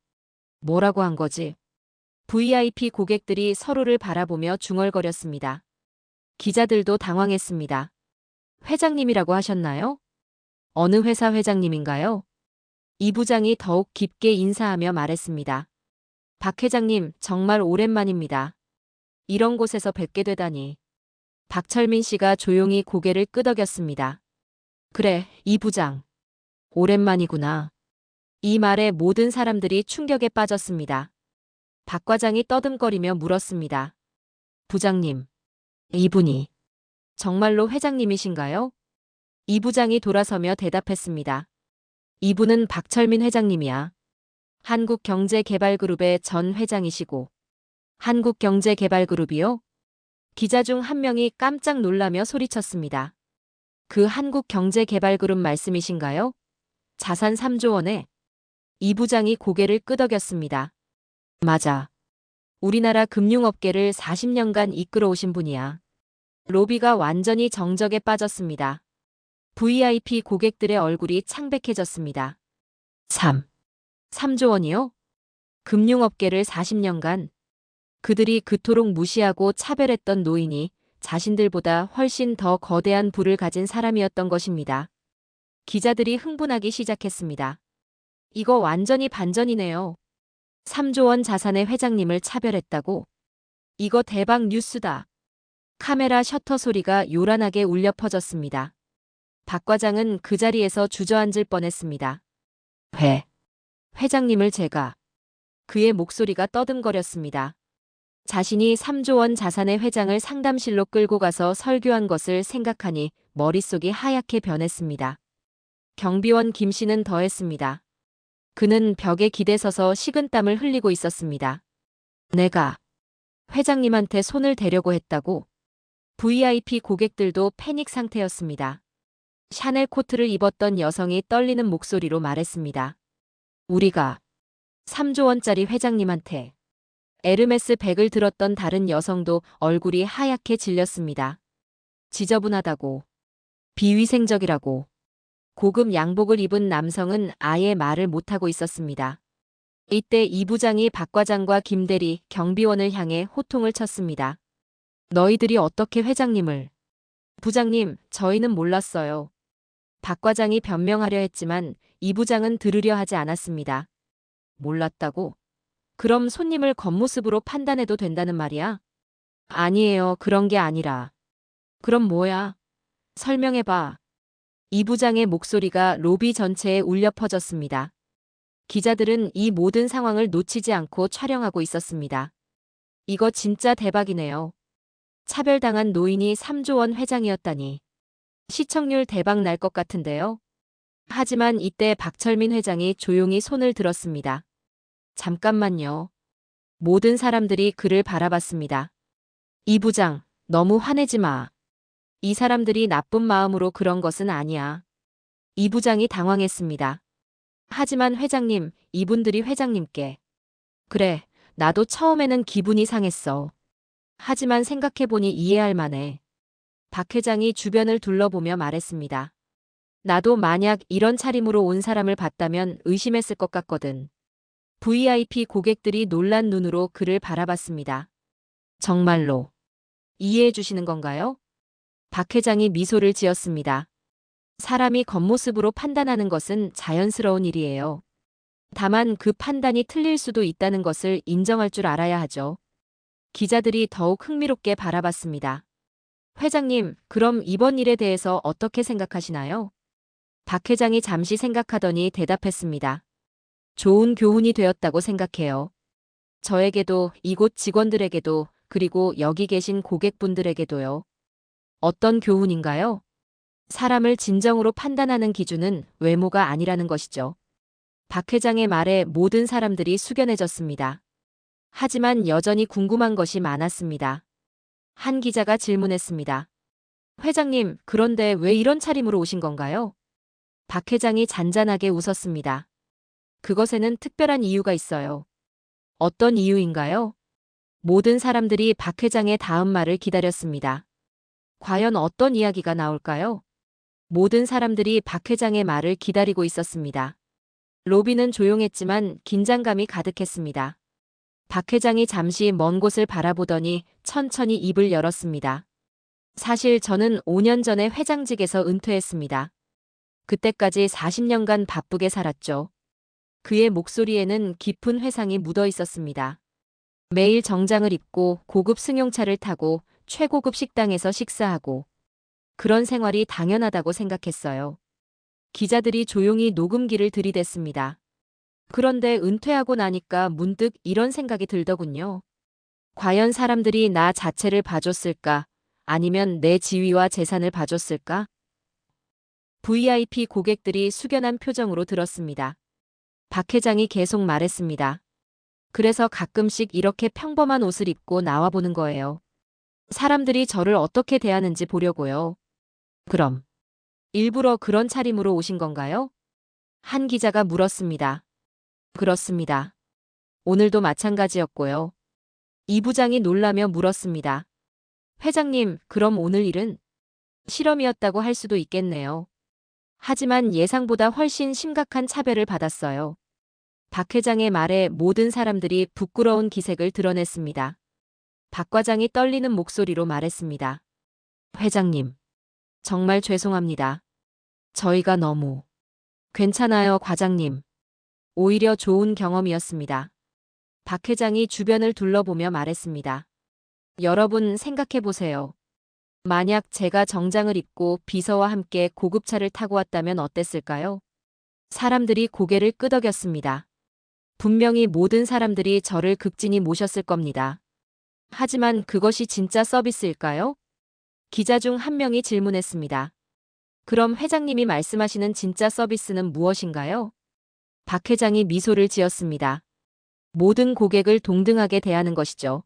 뭐라고 한 거지? VIP 고객들이 서로를 바라보며 중얼거렸습니다. 기자들도 당황했습니다. 회장님이라고 하셨나요? 어느 회사 회장님인가요? 이 부장이 더욱 깊게 인사하며 말했습니다. 박 회장님, 정말 오랜만입니다. 이런 곳에서 뵙게 되다니. 박철민 씨가 조용히 고개를 끄덕였습니다. 그래, 이 부장. 오랜만이구나. 이 말에 모든 사람들이 충격에 빠졌습니다. 박 과장이 떠듬거리며 물었습니다. 부장님, 이분이 정말로 회장님이신가요? 이 부장이 돌아서며 대답했습니다. 이분은 박철민 회장님이야. 한국경제개발그룹의 전 회장이시고. 한국경제개발그룹이요? 기자 중 한 명이 깜짝 놀라며 소리쳤습니다. 그 한국경제개발그룹 말씀이신가요? 자산 3조 원에. 이 부장이 고개를 끄덕였습니다. 맞아. 우리나라 금융업계를 40년간 이끌어오신 분이야. 로비가 완전히 정적에 빠졌습니다. VIP 고객들의 얼굴이 창백해졌습니다. 3조 원이요? 금융업계를 40년간. 그들이 그토록 무시하고 차별했던 노인이 자신들보다 훨씬 더 거대한 부를 가진 사람이었던 것입니다. 기자들이 흥분하기 시작했습니다. 이거 완전히 반전이네요. 3조 원 자산의 회장님을 차별했다고? 이거 대박 뉴스다. 카메라 셔터 소리가 요란하게 울려 퍼졌습니다. 박 과장은 그 자리에서 주저앉을 뻔했습니다. 회장님을 제가. 그의 목소리가 떠듬거렸습니다. 자신이 3조 원 자산의 회장을 상담실로 끌고 가서 설교한 것을 생각하니 머릿속이 하얗게 변했습니다. 경비원 김 씨는 더했습니다. 그는 벽에 기대서서 식은땀을 흘리고 있었습니다. 내가 회장님한테 손을 대려고 했다고? VIP 고객들도 패닉 상태였습니다. 샤넬 코트를 입었던 여성이 떨리는 목소리로 말했습니다. 우리가 3조 원짜리 회장님한테. 에르메스 백을 들었던 다른 여성도 얼굴이 하얗게 질렸습니다. 지저분하다고. 비위생적이라고. 고급 양복을 입은 남성은 아예 말을 못하고 있었습니다. 이때 이 부장이 박 과장과 김 대리, 경비원을 향해 호통을 쳤습니다. 너희들이 어떻게 회장님을. 부장님, 저희는 몰랐어요. 박 과장이 변명하려 했지만 이 부장은 들으려 하지 않았습니다. 몰랐다고? 그럼 손님을 겉모습으로 판단해도 된다는 말이야? 아니에요. 그런 게 아니라. 그럼 뭐야? 설명해봐. 이 부장의 목소리가 로비 전체에 울려 퍼졌습니다. 기자들은 이 모든 상황을 놓치지 않고 촬영하고 있었습니다. 이거 진짜 대박이네요. 차별당한 노인이 3조 원 회장이었다니. 시청률 대박 날 것 같은데요. 하지만 이때 박철민 회장이 조용히 손을 들었습니다. 잠깐만요. 모든 사람들이 그를 바라봤습니다. 이 부장, 너무 화내지 마. 이 사람들이 나쁜 마음으로 그런 것은 아니야. 이 부장이 당황했습니다. 하지만 회장님, 이분들이 회장님께. 그래, 나도 처음에는 기분이 상했어. 하지만 생각해보니 이해할 만해. 박 회장이 주변을 둘러보며 말했습니다. 나도 만약 이런 차림으로 온 사람을 봤다면 의심했을 것 같거든. VIP 고객들이 놀란 눈으로 그를 바라봤습니다. 정말로 이해해 주시는 건가요? 박 회장이 미소를 지었습니다. 사람이 겉모습으로 판단하는 것은 자연스러운 일이에요. 다만 그 판단이 틀릴 수도 있다는 것을 인정할 줄 알아야 하죠. 기자들이 더욱 흥미롭게 바라봤습니다. 회장님, 그럼 이번 일에 대해서 어떻게 생각하시나요? 박 회장이 잠시 생각하더니 대답했습니다. 좋은 교훈이 되었다고 생각해요. 저에게도 이곳 직원들에게도 그리고 여기 계신 고객분들에게도요. 어떤 교훈인가요? 사람을 진정으로 판단하는 기준은 외모가 아니라는 것이죠. 박 회장의 말에 모든 사람들이 숙연해졌습니다. 하지만 여전히 궁금한 것이 많았습니다. 한 기자가 질문했습니다. 회장님, 그런데 왜 이런 차림으로 오신 건가요? 박 회장이 잔잔하게 웃었습니다. 그것에는 특별한 이유가 있어요. 어떤 이유인가요? 모든 사람들이 박 회장의 다음 말을 기다렸습니다. 과연 어떤 이야기가 나올까요? 모든 사람들이 박 회장의 말을 기다리고 있었습니다. 로비는 조용했지만 긴장감이 가득했습니다. 박 회장이 잠시 먼 곳을 바라보더니 천천히 입을 열었습니다. 사실 저는 5년 전에 회장직에서 은퇴했습니다. 그때까지 40년간 바쁘게 살았죠. 그의 목소리에는 깊은 회상이 묻어 있었습니다. 매일 정장을 입고 고급 승용차를 타고 최고급 식당에서 식사하고 그런 생활이 당연하다고 생각했어요. 기자들이 조용히 녹음기를 들이댔습니다. 그런데 은퇴하고 나니까 문득 이런 생각이 들더군요. 과연 사람들이 나 자체를 봐줬을까? 아니면 내 지위와 재산을 봐줬을까? VIP 고객들이 숙연한 표정으로 들었습니다. 박 회장이 계속 말했습니다. 그래서 가끔씩 이렇게 평범한 옷을 입고 나와보는 거예요. 사람들이 저를 어떻게 대하는지 보려고요. 그럼 일부러 그런 차림으로 오신 건가요? 한 기자가 물었습니다. 그렇습니다. 오늘도 마찬가지였고요. 이 부장이 놀라며 물었습니다. 회장님, 그럼 오늘 일은 실험이었다고 할 수도 있겠네요. 하지만 예상보다 훨씬 심각한 차별을 받았어요. 박 회장의 말에 모든 사람들이 부끄러운 기색을 드러냈습니다. 박 과장이 떨리는 목소리로 말했습니다. 회장님, 정말 죄송합니다. 저희가 너무. 괜찮아요, 과장님. 오히려 좋은 경험이었습니다. 박 회장이 주변을 둘러보며 말했습니다. 여러분 생각해 보세요. 만약 제가 정장을 입고 비서와 함께 고급차를 타고 왔다면 어땠을까요? 사람들이 고개를 끄덕였습니다. 분명히 모든 사람들이 저를 극진히 모셨을 겁니다. 하지만 그것이 진짜 서비스일까요? 기자 중 한 명이 질문했습니다. 그럼 회장님이 말씀하시는 진짜 서비스는 무엇인가요? 박 회장이 미소를 지었습니다. 모든 고객을 동등하게 대하는 것이죠.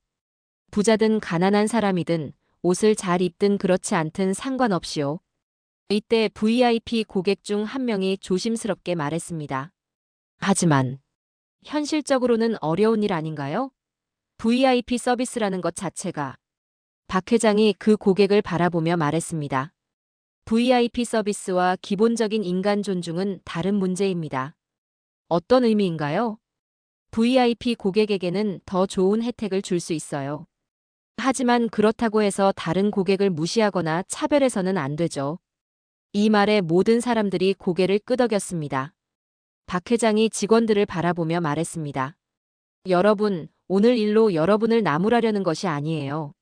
부자든 가난한 사람이든 옷을 잘 입든 그렇지 않든 상관없이요. 이때 VIP 고객 중 한 명이 조심스럽게 말했습니다. 하지만 현실적으로는 어려운 일 아닌가요? VIP 서비스라는 것 자체가. 박 회장이 그 고객을 바라보며 말했습니다. VIP 서비스와 기본적인 인간 존중은 다른 문제입니다. 어떤 의미인가요? VIP 고객에게는 더 좋은 혜택을 줄 수 있어요. 하지만 그렇다고 해서 다른 고객을 무시하거나 차별해서는 안 되죠. 이 말에 모든 사람들이 고개를 끄덕였습니다. 박 회장이 직원들을 바라보며 말했습니다. 여러분, 오늘 일로 여러분을 나무라려는 것이 아니에요.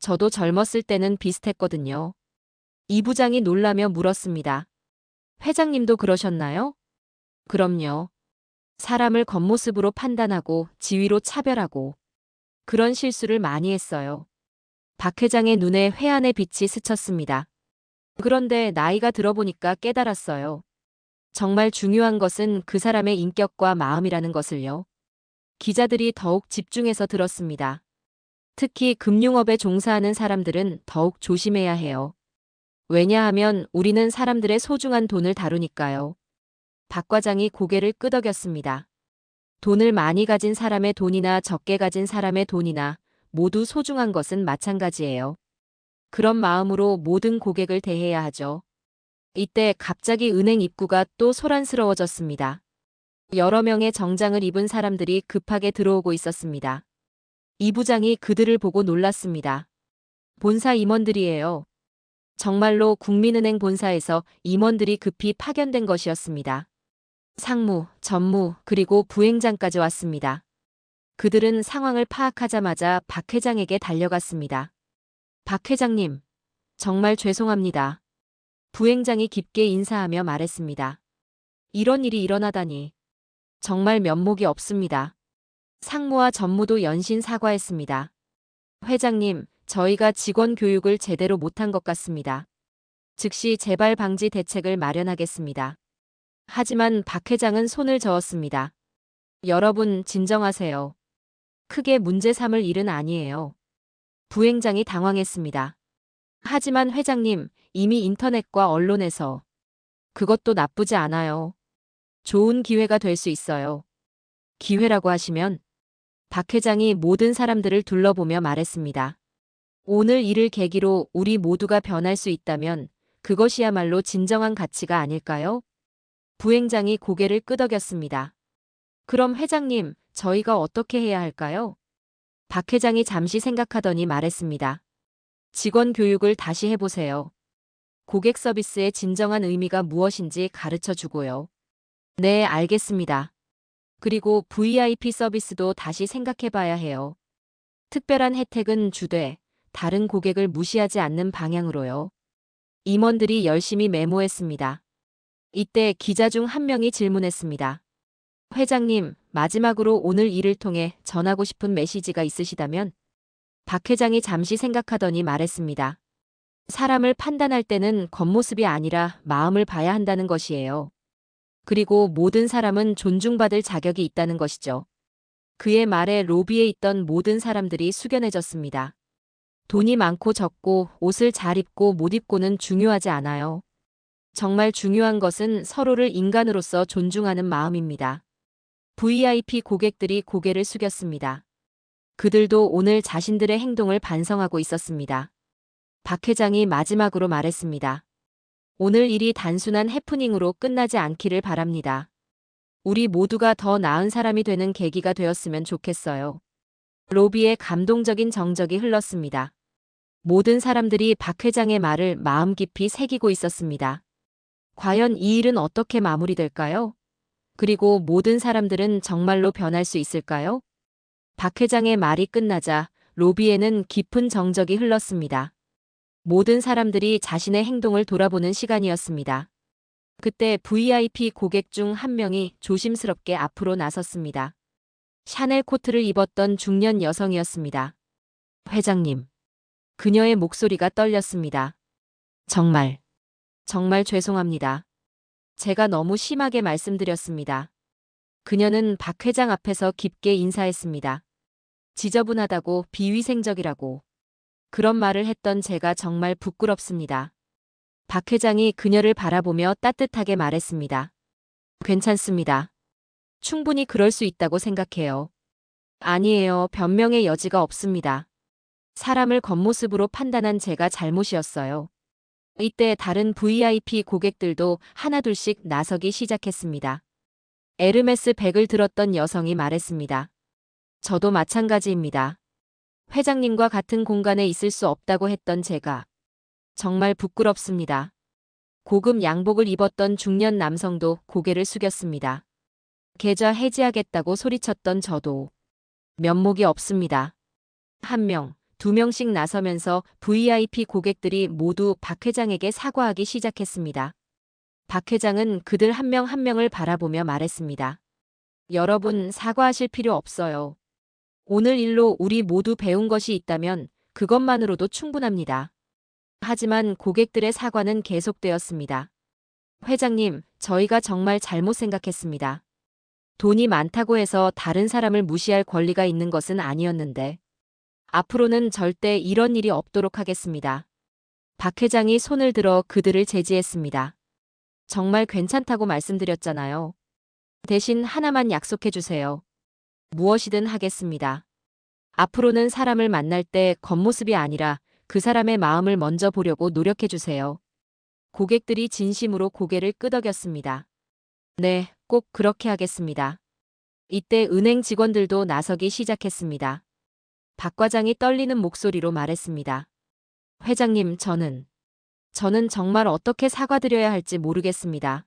저도 젊었을 때는 비슷했거든요. 이 부장이 놀라며 물었습니다. 회장님도 그러셨나요? 그럼요. 사람을 겉모습으로 판단하고 지위로 차별하고 그런 실수를 많이 했어요. 박 회장의 눈에 회한의 빛이 스쳤습니다. 그런데 나이가 들어보니까 깨달았어요. 정말 중요한 것은 그 사람의 인격과 마음이라는 것을요. 기자들이 더욱 집중해서 들었습니다. 특히 금융업에 종사하는 사람들은 더욱 조심해야 해요. 왜냐하면 우리는 사람들의 소중한 돈을 다루니까요. 박 과장이 고개를 끄덕였습니다. 돈을 많이 가진 사람의 돈이나 적게 가진 사람의 돈이나 모두 소중한 것은 마찬가지예요. 그런 마음으로 모든 고객을 대해야 하죠. 이때 갑자기 은행 입구가 또 소란스러워졌습니다. 여러 명의 정장을 입은 사람들이 급하게 들어오고 있었습니다. 이 부장이 그들을 보고 놀랐습니다. 본사 임원들이에요. 정말로 국민은행 본사에서 임원들이 급히 파견된 것이었습니다. 상무, 전무, 그리고 부행장까지 왔습니다. 그들은 상황을 파악하자마자 박 회장에게 달려갔습니다. 박 회장님, 정말 죄송합니다. 부행장이 깊게 인사하며 말했습니다. 이런 일이 일어나다니. 정말 면목이 없습니다. 상무와 전무도 연신 사과했습니다. 회장님, 저희가 직원 교육을 제대로 못한 것 같습니다. 즉시 재발 방지 대책을 마련하겠습니다. 하지만 박 회장은 손을 저었습니다. 여러분, 진정하세요. 크게 문제 삼을 일은 아니에요. 부행장이 당황했습니다. 하지만 회장님, 이미 인터넷과 언론에서 그것도 나쁘지 않아요. 좋은 기회가 될 수 있어요. 기회라고 하시면 박 회장이 모든 사람들을 둘러보며 말했습니다. 오늘 이를 계기로 우리 모두가 변할 수 있다면 그것이야말로 진정한 가치가 아닐까요? 부행장이 고개를 끄덕였습니다. 그럼 회장님, 저희가 어떻게 해야 할까요? 박 회장이 잠시 생각하더니 말했습니다. 직원 교육을 다시 해보세요. 고객 서비스의 진정한 의미가 무엇인지 가르쳐 주고요. 네, 알겠습니다. 그리고 VIP 서비스도 다시 생각해 봐야 해요. 특별한 혜택은 주되 다른 고객을 무시하지 않는 방향으로요. 임원들이 열심히 메모했습니다. 이때 기자 중 한 명이 질문했습니다. 회장님, 마지막으로 오늘 일을 통해 전하고 싶은 메시지가 있으시다면? 박 회장이 잠시 생각하더니 말했습니다. 사람을 판단할 때는 겉모습이 아니라 마음을 봐야 한다는 것이에요. 그리고 모든 사람은 존중받을 자격이 있다는 것이죠. 그의 말에 로비에 있던 모든 사람들이 숙연해졌습니다. 돈이 많고 적고 옷을 잘 입고 못 입고는 중요하지 않아요. 정말 중요한 것은 서로를 인간으로서 존중하는 마음입니다. VIP 고객들이 고개를 숙였습니다. 그들도 오늘 자신들의 행동을 반성하고 있었습니다. 박 회장이 마지막으로 말했습니다. 오늘 일이 단순한 해프닝으로 끝나지 않기를 바랍니다. 우리 모두가 더 나은 사람이 되는 계기가 되었으면 좋겠어요. 로비에 감동적인 정적이 흘렀습니다. 모든 사람들이 박 회장의 말을 마음 깊이 새기고 있었습니다. 과연 이 일은 어떻게 마무리될까요? 그리고 모든 사람들은 정말로 변할 수 있을까요? 박 회장의 말이 끝나자 로비에는 깊은 정적이 흘렀습니다. 모든 사람들이 자신의 행동을 돌아보는 시간이었습니다. 그때 VIP 고객 중 한 명이 조심스럽게 앞으로 나섰습니다. 샤넬 코트를 입었던 중년 여성이었습니다. 회장님. 그녀의 목소리가 떨렸습니다. 정말 죄송합니다. 제가 너무 심하게 말씀드렸습니다. 그녀는 박 회장 앞에서 깊게 인사했습니다. 지저분하다고 비위생적이라고. 그런 말을 했던 제가 정말 부끄럽습니다. 박 회장이 그녀를 바라보며 따뜻하게 말했습니다. 괜찮습니다. 충분히 그럴 수 있다고 생각해요. 아니에요. 변명의 여지가 없습니다. 사람을 겉모습으로 판단한 제가 잘못이었어요. 이때 다른 VIP 고객들도 하나둘씩 나서기 시작했습니다. 에르메스 백을 들었던 여성이 말했습니다. 저도 마찬가지입니다. 회장님과 같은 공간에 있을 수 없다고 했던 제가 정말 부끄럽습니다. 고급 양복을 입었던 중년 남성도 고개를 숙였습니다. 계좌 해지하겠다고 소리쳤던 저도 면목이 없습니다. 한 명, 두 명씩 나서면서 VIP 고객들이 모두 박 회장에게 사과하기 시작했습니다. 박 회장은 그들 한 명 한 명을 바라보며 말했습니다. 여러분, 사과하실 필요 없어요. 오늘 일로 우리 모두 배운 것이 있다면 그것만으로도 충분합니다. 하지만 고객들의 사과는 계속되었습니다. 회장님, 저희가 정말 잘못 생각했습니다. 돈이 많다고 해서 다른 사람을 무시할 권리가 있는 것은 아니었는데. 앞으로는 절대 이런 일이 없도록 하겠습니다. 박 회장이 손을 들어 그들을 제지했습니다. 정말 괜찮다고 말씀드렸잖아요. 대신 하나만 약속해 주세요. 무엇이든 하겠습니다. 앞으로는 사람을 만날 때 겉모습이 아니라 그 사람의 마음을 먼저 보려고 노력해 주세요. 고객들이 진심으로 고개를 끄덕였습니다. 네, 꼭 그렇게 하겠습니다. 이때 은행 직원들도 나서기 시작했습니다. 박 과장이 떨리는 목소리로 말했습니다. 회장님, 저는 정말 어떻게 사과드려야 할지 모르겠습니다.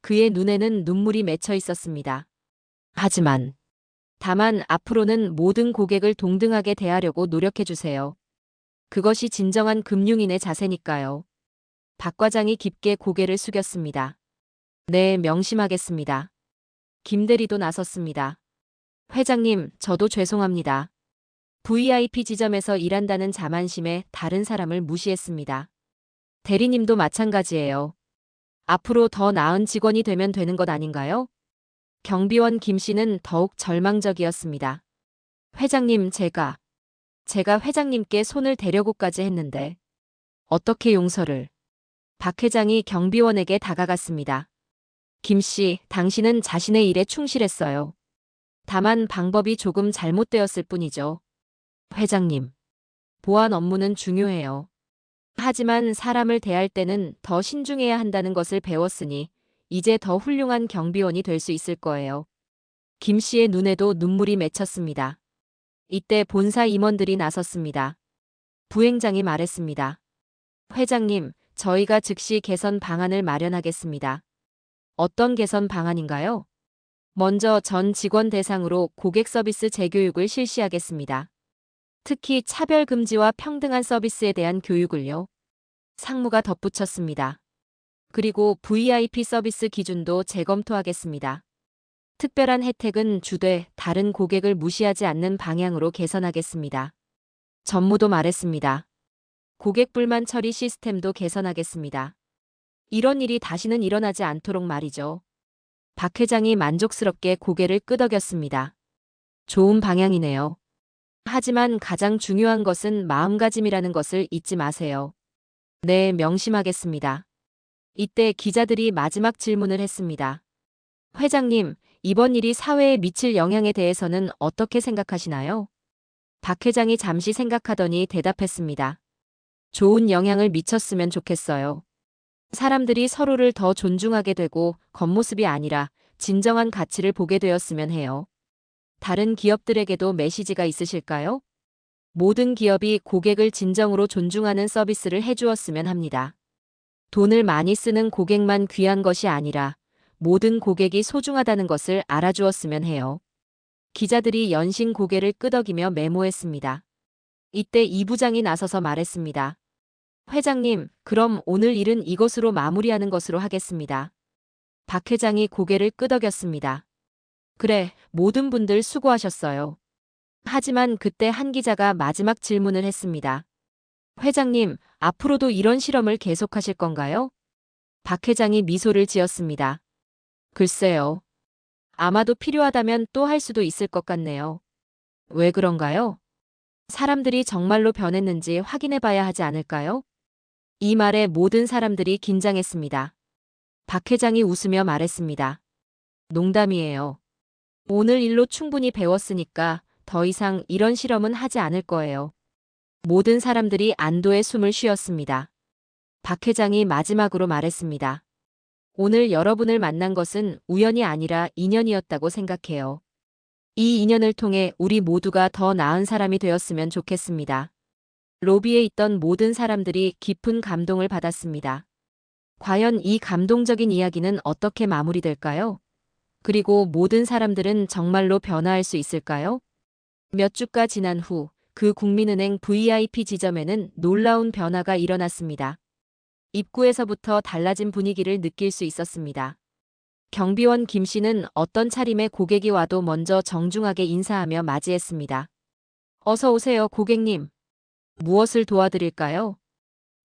그의 눈에는 눈물이 맺혀 있었습니다. 다만 앞으로는 모든 고객을 동등하게 대하려고 노력해 주세요. 그것이 진정한 금융인의 자세니까요. 박 과장이 깊게 고개를 숙였습니다. 네, 명심하겠습니다. 김 대리도 나섰습니다. 회장님, 저도 죄송합니다. VIP 지점에서 일한다는 자만심에 다른 사람을 무시했습니다. 대리님도 마찬가지예요. 앞으로 더 나은 직원이 되면 되는 것 아닌가요? 경비원 김 씨는 더욱 절망적이었습니다. 회장님, 제가 회장님께 손을 대려고까지 했는데 어떻게 용서를? 박 회장이 경비원에게 다가갔습니다. 김 씨, 당신은 자신의 일에 충실했어요. 다만 방법이 조금 잘못되었을 뿐이죠. 회장님, 보안 업무는 중요해요. 하지만 사람을 대할 때는 더 신중해야 한다는 것을 배웠으니 이제 더 훌륭한 경비원이 될 수 있을 거예요. 김 씨의 눈에도 눈물이 맺혔습니다. 이때 본사 임원들이 나섰습니다. 부행장이 말했습니다. 회장님, 저희가 즉시 개선 방안을 마련하겠습니다. 어떤 개선 방안인가요? 먼저 전 직원 대상으로 고객 서비스 재교육을 실시하겠습니다. 특히 차별 금지와 평등한 서비스에 대한 교육을요. 상무가 덧붙였습니다. 그리고 VIP 서비스 기준도 재검토하겠습니다. 특별한 혜택은 주되 다른 고객을 무시하지 않는 방향으로 개선하겠습니다. 전무도 말했습니다. 고객 불만 처리 시스템도 개선하겠습니다. 이런 일이 다시는 일어나지 않도록 말이죠. 박 회장이 만족스럽게 고개를 끄덕였습니다. 좋은 방향이네요. 하지만 가장 중요한 것은 마음가짐이라는 것을 잊지 마세요. 네, 명심하겠습니다. 이때 기자들이 마지막 질문을 했습니다. 회장님, 이번 일이 사회에 미칠 영향에 대해서는 어떻게 생각하시나요? 박 회장이 잠시 생각하더니 대답했습니다. 좋은 영향을 미쳤으면 좋겠어요. 사람들이 서로를 더 존중하게 되고 겉모습이 아니라 진정한 가치를 보게 되었으면 해요. 다른 기업들에게도 메시지가 있으실까요? 모든 기업이 고객을 진정으로 존중하는 서비스를 해주었으면 합니다. 돈을 많이 쓰는 고객만 귀한 것이 아니라 모든 고객이 소중하다는 것을 알아주었으면 해요. 기자들이 연신 고개를 끄덕이며 메모했습니다. 이때 이 부장이 나서서 말했습니다. 회장님, 그럼 오늘 일은 이것으로 마무리하는 것으로 하겠습니다. 박 회장이 고개를 끄덕였습니다. 그래, 모든 분들 수고하셨어요. 하지만 그때 한 기자가 마지막 질문을 했습니다. 회장님, 앞으로도 이런 실험을 계속하실 건가요? 박 회장이 미소를 지었습니다. 글쎄요. 아마도 필요하다면 또 할 수도 있을 것 같네요. 왜 그런가요? 사람들이 정말로 변했는지 확인해 봐야 하지 않을까요? 이 말에 모든 사람들이 긴장했습니다. 박 회장이 웃으며 말했습니다. 농담이에요. 오늘 일로 충분히 배웠으니까 더 이상 이런 실험은 하지 않을 거예요. 모든 사람들이 안도의 숨을 쉬었습니다. 박 회장이 마지막으로 말했습니다. 오늘 여러분을 만난 것은 우연이 아니라 인연이었다고 생각해요. 이 인연을 통해 우리 모두가 더 나은 사람이 되었으면 좋겠습니다. 로비에 있던 모든 사람들이 깊은 감동을 받았습니다. 과연 이 감동적인 이야기는 어떻게 마무리될까요? 그리고 모든 사람들은 정말로 변화할 수 있을까요? 몇 주가 지난 후 그 국민은행 VIP 지점에는 놀라운 변화가 일어났습니다. 입구에서부터 달라진 분위기를 느낄 수 있었습니다. 경비원 김 씨는 어떤 차림의 고객이 와도 먼저 정중하게 인사하며 맞이했습니다. 어서 오세요, 고객님. 무엇을 도와드릴까요?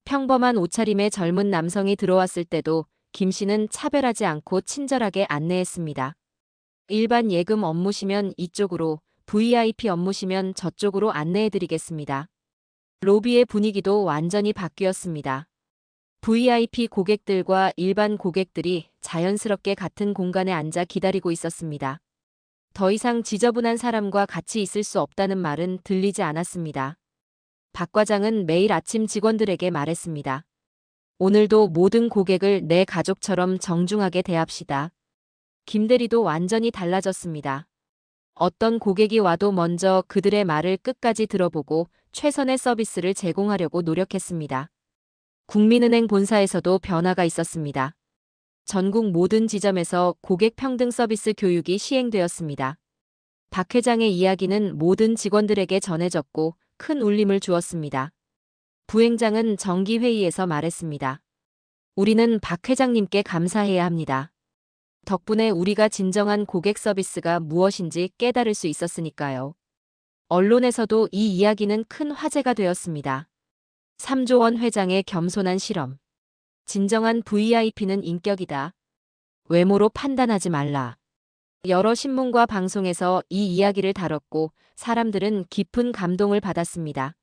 평범한 옷차림의 젊은 남성이 들어왔을 때도 김 씨는 차별하지 않고 친절하게 안내했습니다. 일반 예금 업무시면 이쪽으로, VIP 업무시면 저쪽으로 안내해드리겠습니다. 로비의 분위기도 완전히 바뀌었습니다. VIP 고객들과 일반 고객들이 자연스럽게 같은 공간에 앉아 기다리고 있었습니다. 더 이상 지저분한 사람과 같이 있을 수 없다는 말은 들리지 않았습니다. 박 과장은 매일 아침 직원들에게 말했습니다. 오늘도 모든 고객을 내 가족처럼 정중하게 대합시다. 김 대리도 완전히 달라졌습니다. 어떤 고객이 와도 먼저 그들의 말을 끝까지 들어보고 최선의 서비스를 제공하려고 노력했습니다. 국민은행 본사에서도 변화가 있었습니다. 전국 모든 지점에서 고객 평등 서비스 교육이 시행되었습니다. 박 회장의 이야기는 모든 직원들에게 전해졌고 큰 울림을 주었습니다. 부행장은 정기회의에서 말했습니다. 우리는 박 회장님께 감사해야 합니다. 덕분에 우리가 진정한 고객 서비스가 무엇인지 깨달을 수 있었으니까요. 언론에서도 이 이야기는 큰 화제가 되었습니다. 3조 원 회장의 겸손한 실험. 진정한 VIP는 인격이다. 외모로 판단하지 말라. 여러 신문과 방송에서 이 이야기를 다뤘고 사람들은 깊은 감동을 받았습니다.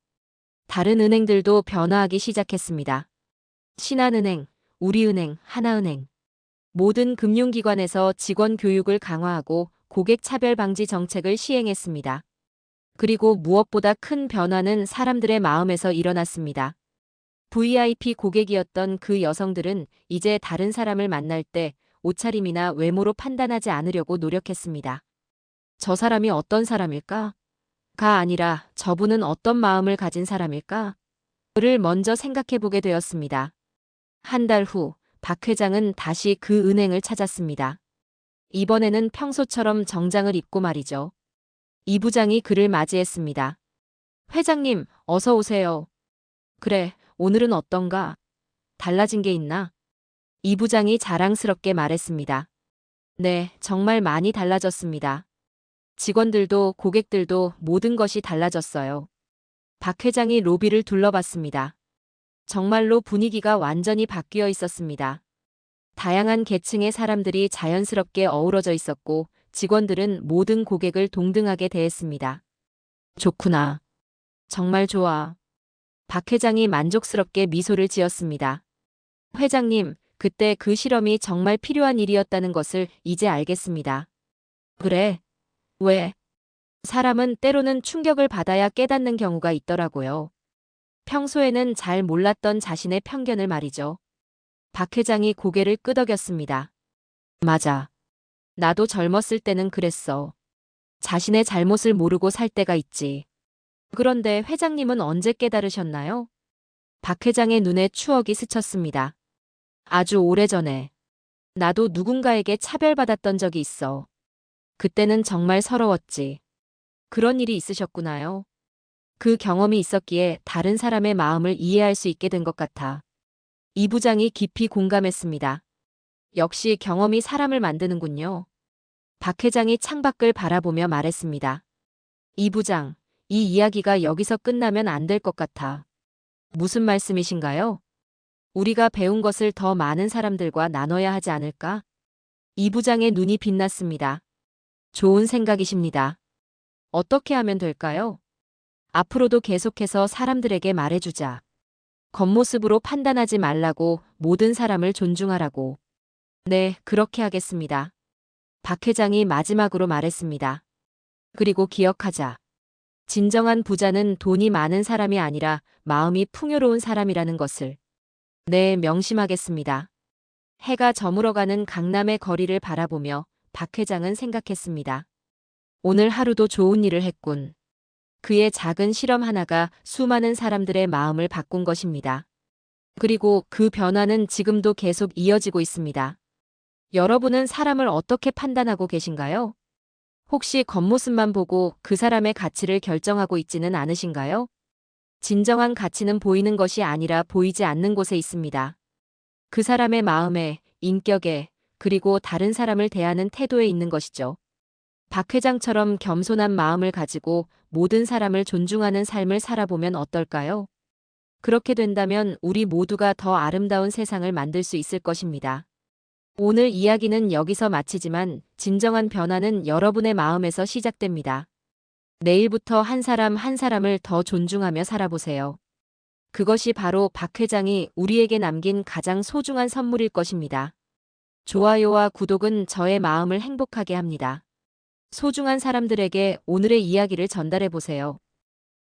다른 은행들도 변화하기 시작했습니다. 신한은행, 우리은행, 하나은행. 모든 금융기관에서 직원 교육을 강화하고 고객 차별 방지 정책을 시행했습니다. 그리고 무엇보다 큰 변화는 사람들의 마음에서 일어났습니다. VIP 고객이었던 그 여성들은 이제 다른 사람을 만날 때 옷차림이나 외모로 판단하지 않으려고 노력했습니다. 저 사람이 어떤 사람일까? 가 아니라 저분은 어떤 마음을 가진 사람일까? 를 먼저 생각해 보게 되었습니다. 한 달 후, 박 회장은 다시 그 은행을 찾았습니다. 이번에는 평소처럼 정장을 입고 말이죠. 이 부장이 그를 맞이했습니다. 회장님, 어서 오세요. 그래, 오늘은 어떤가? 달라진 게 있나? 이 부장이 자랑스럽게 말했습니다. 네, 정말 많이 달라졌습니다. 직원들도 고객들도 모든 것이 달라졌어요. 박 회장이 로비를 둘러봤습니다. 정말로 분위기가 완전히 바뀌어 있었습니다. 다양한 계층의 사람들이 자연스럽게 어우러져 있었고 직원들은 모든 고객을 동등하게 대했습니다. 좋구나. 정말 좋아. 박 회장이 만족스럽게 미소를 지었습니다. 회장님, 그때 그 실험이 정말 필요한 일이었다는 것을 이제 알겠습니다. 그래? 왜? 사람은 때로는 충격을 받아야 깨닫는 경우가 있더라고요. 평소에는 잘 몰랐던 자신의 편견을 말이죠. 박 회장이 고개를 끄덕였습니다. 맞아. 나도 젊었을 때는 그랬어. 자신의 잘못을 모르고 살 때가 있지. 그런데 회장님은 언제 깨달으셨나요? 박 회장의 눈에 추억이 스쳤습니다. 아주 오래전에. 나도 누군가에게 차별받았던 적이 있어. 그때는 정말 서러웠지. 그런 일이 있으셨구나요. 그 경험이 있었기에 다른 사람의 마음을 이해할 수 있게 된 것 같아. 이 부장이 깊이 공감했습니다. 역시 경험이 사람을 만드는군요. 박 회장이 창밖을 바라보며 말했습니다. 이 부장, 이 이야기가 여기서 끝나면 안 될 것 같아. 무슨 말씀이신가요? 우리가 배운 것을 더 많은 사람들과 나눠야 하지 않을까? 이 부장의 눈이 빛났습니다. 좋은 생각이십니다. 어떻게 하면 될까요? 앞으로도 계속해서 사람들에게 말해주자. 겉모습으로 판단하지 말라고, 모든 사람을 존중하라고. 네, 그렇게 하겠습니다. 박 회장이 마지막으로 말했습니다. 그리고 기억하자. 진정한 부자는 돈이 많은 사람이 아니라 마음이 풍요로운 사람이라는 것을. 네, 명심하겠습니다. 해가 저물어가는 강남의 거리를 바라보며 박 회장은 생각했습니다. 오늘 하루도 좋은 일을 했군. 그의 작은 실험 하나가 수많은 사람들의 마음을 바꾼 것입니다. 그리고 그 변화는 지금도 계속 이어지고 있습니다. 여러분은 사람을 어떻게 판단하고 계신가요? 혹시 겉모습만 보고 그 사람의 가치를 결정하고 있지는 않으신가요? 진정한 가치는 보이는 것이 아니라 보이지 않는 곳에 있습니다. 그 사람의 마음에, 인격에, 그리고 다른 사람을 대하는 태도에 있는 것이죠. 박 회장처럼 겸손한 마음을 가지고 모든 사람을 존중하는 삶을 살아보면 어떨까요? 그렇게 된다면 우리 모두가 더 아름다운 세상을 만들 수 있을 것입니다. 오늘 이야기는 여기서 마치지만 진정한 변화는 여러분의 마음에서 시작됩니다. 내일부터 한 사람 한 사람을 더 존중하며 살아보세요. 그것이 바로 박 회장이 우리에게 남긴 가장 소중한 선물일 것입니다. 좋아요와 구독은 저의 마음을 행복하게 합니다. 소중한 사람들에게 오늘의 이야기를 전달해 보세요.